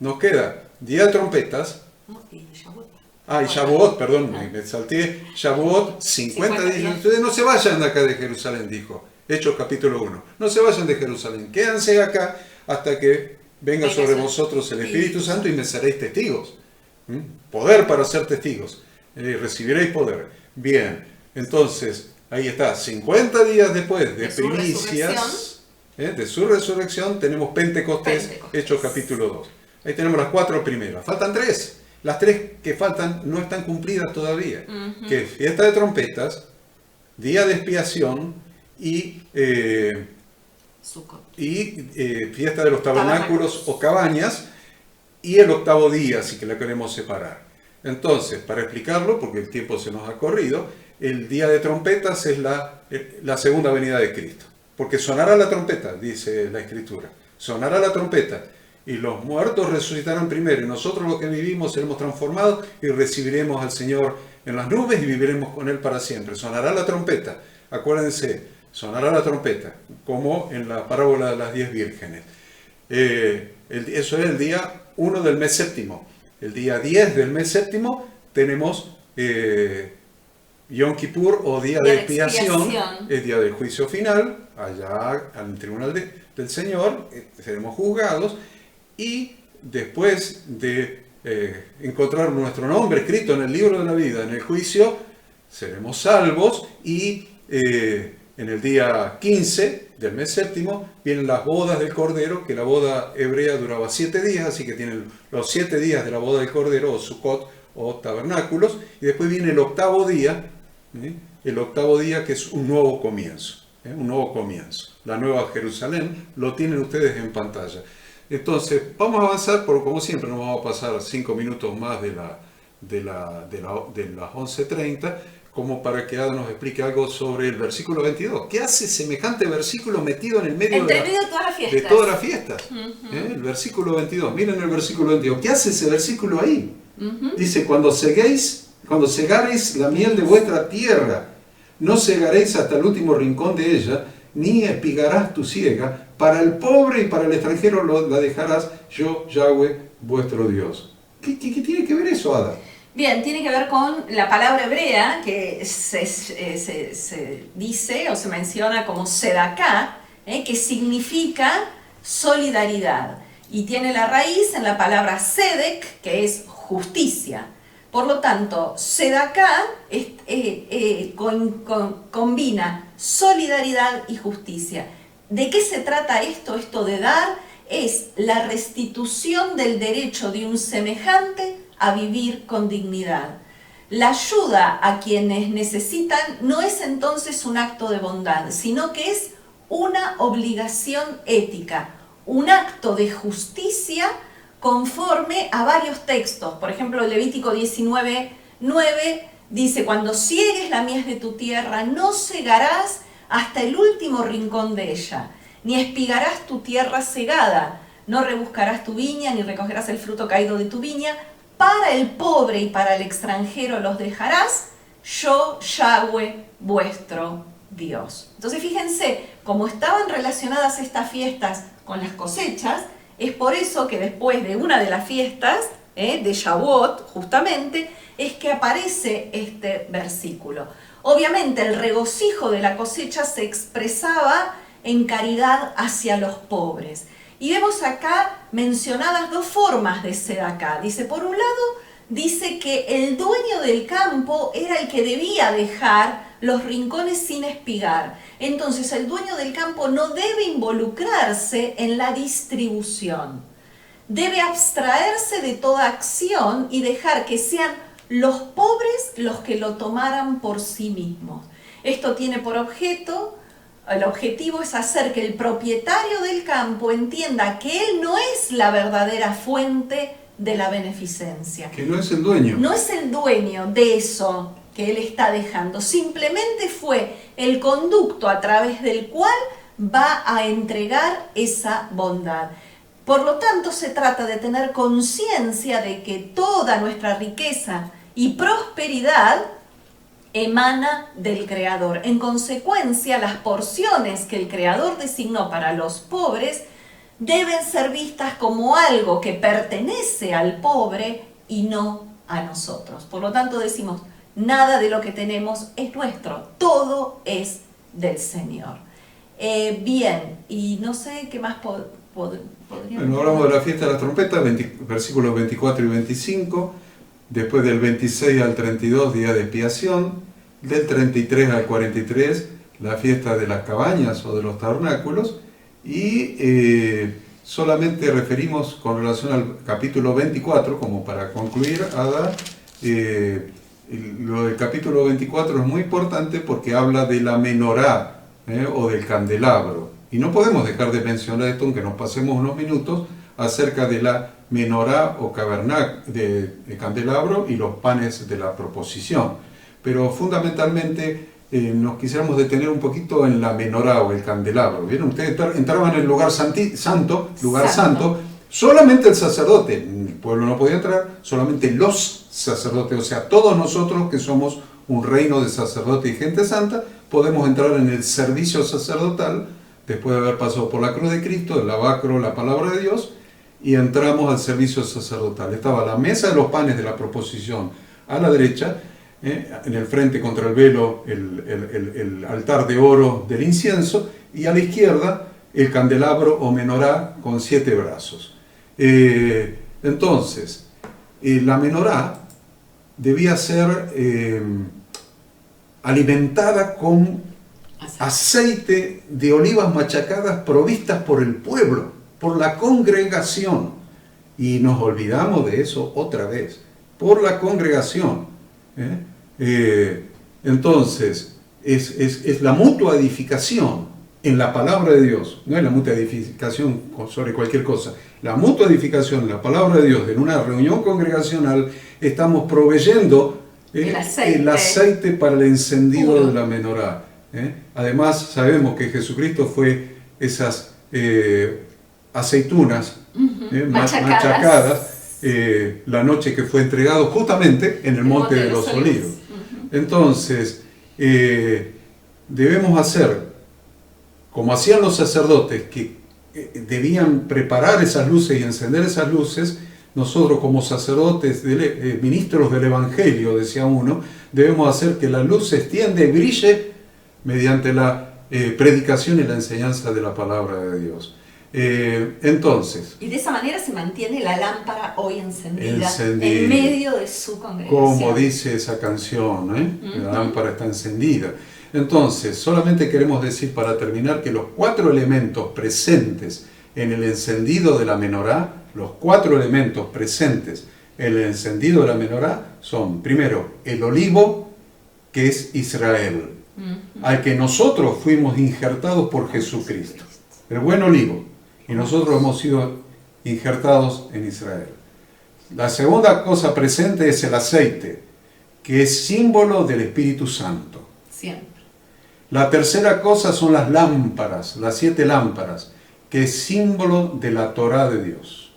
Nos queda día de trompetas. Y Shavuot, perdón, me salté. Shavuot, 50 días. Ustedes no se vayan de acá de Jerusalén, dijo Hechos capítulo 1. No se vayan de Jerusalén, quédense acá hasta que venga sobre vosotros el Espíritu Santo y me seréis testigos. Poder para ser testigos. Recibiréis poder. Bien, entonces, ahí está. 50 días después de primicias, de su resurrección, tenemos Pentecostés, Hechos capítulo 2. Ahí tenemos las 4 primeras. Faltan 3. Las 3 que faltan no están cumplidas todavía. Que es fiesta de trompetas, día de expiación y fiesta de los tabernáculos o cabañas, y el 8º día, si que la queremos separar. Entonces, para explicarlo, porque el tiempo se nos ha corrido, el día de trompetas es la segunda venida de Cristo. Porque sonará la trompeta, dice la Escritura. Sonará la trompeta. Y los muertos resucitarán primero. Y nosotros los que vivimos seremos transformados y recibiremos al Señor en las nubes y viviremos con Él para siempre. Sonará la trompeta. Acuérdense, sonará la trompeta, como en la parábola de las 10 vírgenes. Eso es el día 1 del mes séptimo. El día 10 del mes séptimo tenemos Yom Kippur o día de expiación, es día del juicio final, allá al tribunal del Señor, seremos juzgados, y después de encontrar nuestro nombre escrito en el libro de la vida, en el juicio, seremos salvos, y en el día 15 del mes séptimo vienen las bodas del Cordero, que la boda hebrea duraba 7 días, así que tienen los 7 días de la boda del Cordero, o Sukkot, o tabernáculos, y después viene el octavo día, que es un nuevo comienzo, un nuevo comienzo, la nueva Jerusalén, lo tienen ustedes en pantalla. Entonces, vamos a avanzar, porque como siempre nos vamos a pasar 5 minutos más de las 11:30, como para que Ada nos explique algo sobre el versículo 22. ¿Qué hace semejante versículo metido en el medio de todas las fiestas? El versículo 22, miren el versículo 22. ¿Qué hace ese versículo ahí? Dice, cuando segareis la miel de vuestra tierra, no segaréis hasta el último rincón de ella, ni espigarás tu siega, para el pobre y para el extranjero la dejarás, yo, Yahweh, vuestro Dios. ¿Qué tiene que ver eso, Ada? Bien, tiene que ver con la palabra hebrea que se dice o se menciona como sedaká, que significa solidaridad. Y tiene la raíz en la palabra sedek, que es justicia. Por lo tanto, sedaká combina solidaridad y justicia. ¿De qué se trata esto? Esto de dar es la restitución del derecho de un semejante a vivir con dignidad. La ayuda a quienes necesitan no es entonces un acto de bondad, sino que es una obligación ética, un acto de justicia conforme a varios textos. Por ejemplo, Levítico 19:9 dice, cuando siegues la mies de tu tierra, no segarás hasta el último rincón de ella, ni espigarás tu tierra segada, no rebuscarás tu viña, ni recogerás el fruto caído de tu viña, para el pobre y para el extranjero los dejarás, yo, Yahweh, vuestro Dios. Entonces fíjense, como estaban relacionadas estas fiestas con las cosechas, es por eso que después de una de las fiestas, de Shavuot, justamente, es que aparece este versículo. Obviamente el regocijo de la cosecha se expresaba en caridad hacia los pobres. Y vemos acá mencionadas dos formas de sedaká. Dice, por un lado, dice que el dueño del campo era el que debía dejar los rincones sin espigar. Entonces el dueño del campo no debe involucrarse en la distribución. Debe abstraerse de toda acción y dejar que sean los pobres los que lo tomaran por sí mismos. Esto tiene por objeto, el objetivo es hacer que el propietario del campo entienda que él no es la verdadera fuente de la beneficencia. Que no es el dueño. No es el dueño de eso que él está dejando. Simplemente fue el conducto a través del cual va a entregar esa bondad. Por lo tanto, se trata de tener conciencia de que toda nuestra riqueza y prosperidad emana del Creador. En consecuencia, las porciones que el Creador designó para los pobres deben ser vistas como algo que pertenece al pobre y no a nosotros. Por lo tanto, decimos, nada de lo que tenemos es nuestro, todo es del Señor. Bien, y no sé qué más podríamos... Bueno, hablamos de la fiesta de las trompetas, versículos 24 y 25, después del 26 al 32, día de expiación, del 33 al 43, la fiesta de las cabañas o de los tabernáculos, y solamente referimos con relación al capítulo 24, como para concluir, Ada, lo del capítulo 24 es muy importante porque habla de la menorá o del candelabro. Y no podemos dejar de mencionar esto, aunque nos pasemos unos minutos, acerca de la menorá o de candelabro y los panes de la proposición. Pero fundamentalmente nos quisiéramos detener un poquito en la menorá o el candelabro. ¿Vieron? Ustedes entraban en el lugar santo, solamente el sacerdote, el pueblo no podía entrar, solamente los sacerdotes, o sea, todos nosotros que somos un reino de sacerdotes y gente santa, podemos entrar en el servicio sacerdotal, después de haber pasado por la cruz de Cristo, el lavacro, la palabra de Dios, y entramos al servicio sacerdotal. Estaba la mesa de los panes de la proposición a la derecha, en el frente contra el velo el altar de oro del incienso, y a la izquierda el candelabro o menorá con 7 brazos. Entonces, la menorá debía ser alimentada con aceite de olivas machacadas provistas por el pueblo, por la congregación. Y nos olvidamos de eso otra vez, por la congregación. Entonces, es la mutua edificación en la palabra de Dios, no es la mutua edificación sobre cualquier cosa. La mutua edificación en la palabra de Dios, en una reunión congregacional, estamos proveyendo el aceite para el encendido de la menorá. Además, sabemos que Jesucristo fue esas aceitunas machacadas la noche que fue entregado justamente en el Monte de los Olivos. Entonces, debemos hacer como hacían los sacerdotes, que debían preparar esas luces y encender esas luces. Nosotros como sacerdotes, ministros del Evangelio, decía uno, debemos hacer que la luz se extienda y brille mediante la predicación y la enseñanza de la palabra de Dios. Entonces, y de esa manera se mantiene la lámpara hoy encendida en medio de su congregación. Como dice esa canción, la lámpara está encendida. Entonces, solamente queremos decir para terminar que los 4 elementos presentes en el encendido de la menorá, los 4 elementos presentes en el encendido de la menorá son, primero, el olivo, que es Israel, al que nosotros fuimos injertados por Jesucristo, el buen olivo, y nosotros hemos sido injertados en Israel. La segunda cosa presente es el aceite, que es símbolo del Espíritu Santo. Siempre. La tercera cosa son las lámparas, las 7 lámparas, que es símbolo de la Torá de Dios,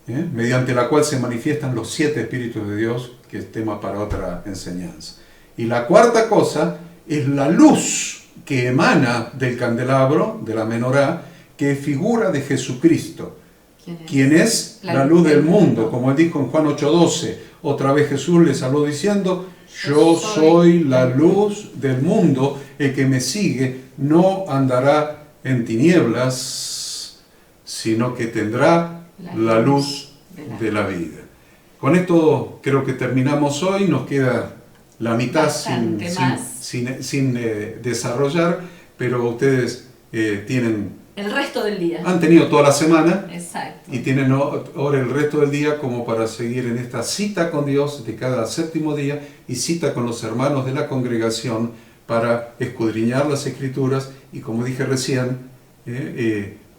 mediante la cual se manifiestan los 7 Espíritus de Dios, que es tema para otra enseñanza. Y la cuarta cosa es la luz que emana del candelabro, de la menorá, que es figura de Jesucristo, quien es la luz del mundo, como él dijo en Juan 8:12. Otra vez Jesús les habló diciendo: yo soy la luz del mundo, el que me sigue no andará en tinieblas, sino que tendrá la luz de la vida. Con esto creo que terminamos hoy, nos queda la mitad sin desarrollar, pero ustedes tienen... el resto del día. Han tenido toda la semana. Exacto. Y tienen ahora el resto del día como para seguir en esta cita con Dios de cada 7º día y cita con los hermanos de la congregación para escudriñar las Escrituras y, como dije recién,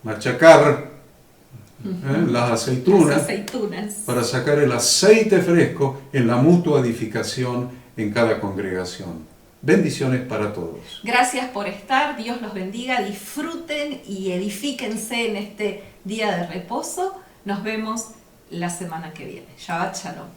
machacar las aceitunas para sacar el aceite fresco en la mutua edificación en cada congregación. Bendiciones para todos. Gracias por estar, Dios los bendiga, disfruten y edifíquense en este día de reposo. Nos vemos la semana que viene. Shabbat Shalom.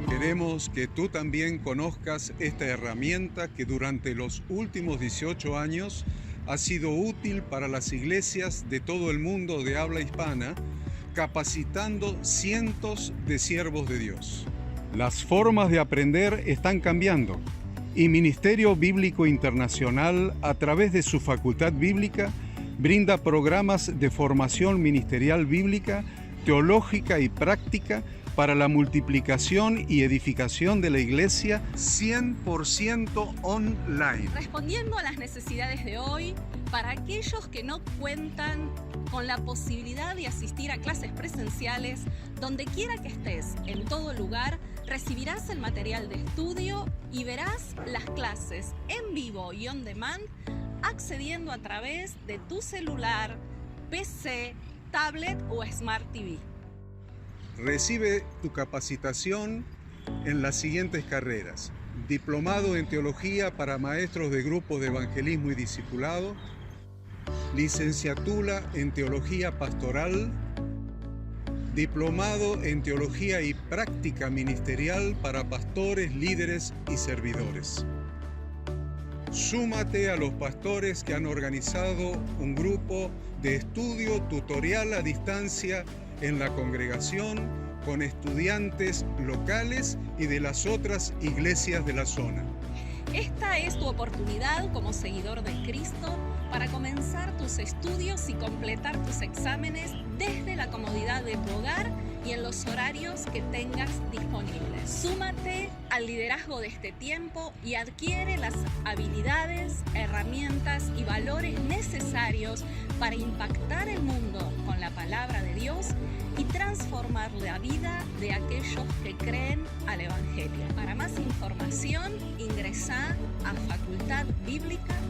Queremos que tú también conozcas esta herramienta que durante los últimos 18 años ha sido útil para las iglesias de todo el mundo de habla hispana, capacitando cientos de siervos de Dios. Las formas de aprender están cambiando y Ministerio Bíblico Internacional, a través de su facultad bíblica, brinda programas de formación ministerial bíblica, teológica y práctica para la multiplicación y edificación de la iglesia 100% online. Respondiendo a las necesidades de hoy, para aquellos que no cuentan con la posibilidad de asistir a clases presenciales, donde quiera que estés, en todo lugar, recibirás el material de estudio y verás las clases en vivo y on demand, accediendo a través de tu celular, PC, tablet o Smart TV. Recibe tu capacitación en las siguientes carreras: diplomado en teología para maestros de grupos de evangelismo y discipulado, licenciatura en teología pastoral, diplomado en teología y práctica ministerial para pastores, líderes y servidores. Súmate a los pastores que han organizado un grupo de estudio tutorial a distancia en la congregación con estudiantes locales y de las otras iglesias de la zona. Esta es tu oportunidad como seguidor de Cristo para comenzar tus estudios y completar tus exámenes desde la comodidad de tu hogar y en los horarios que tengas disponibles. Súmate al liderazgo de este tiempo y adquiere las habilidades, herramientas y valores necesarios para impactar el mundo con la palabra de Dios y transformar la vida de aquellos que creen al Evangelio. Para más información, ingresá a facultadbiblica.edu.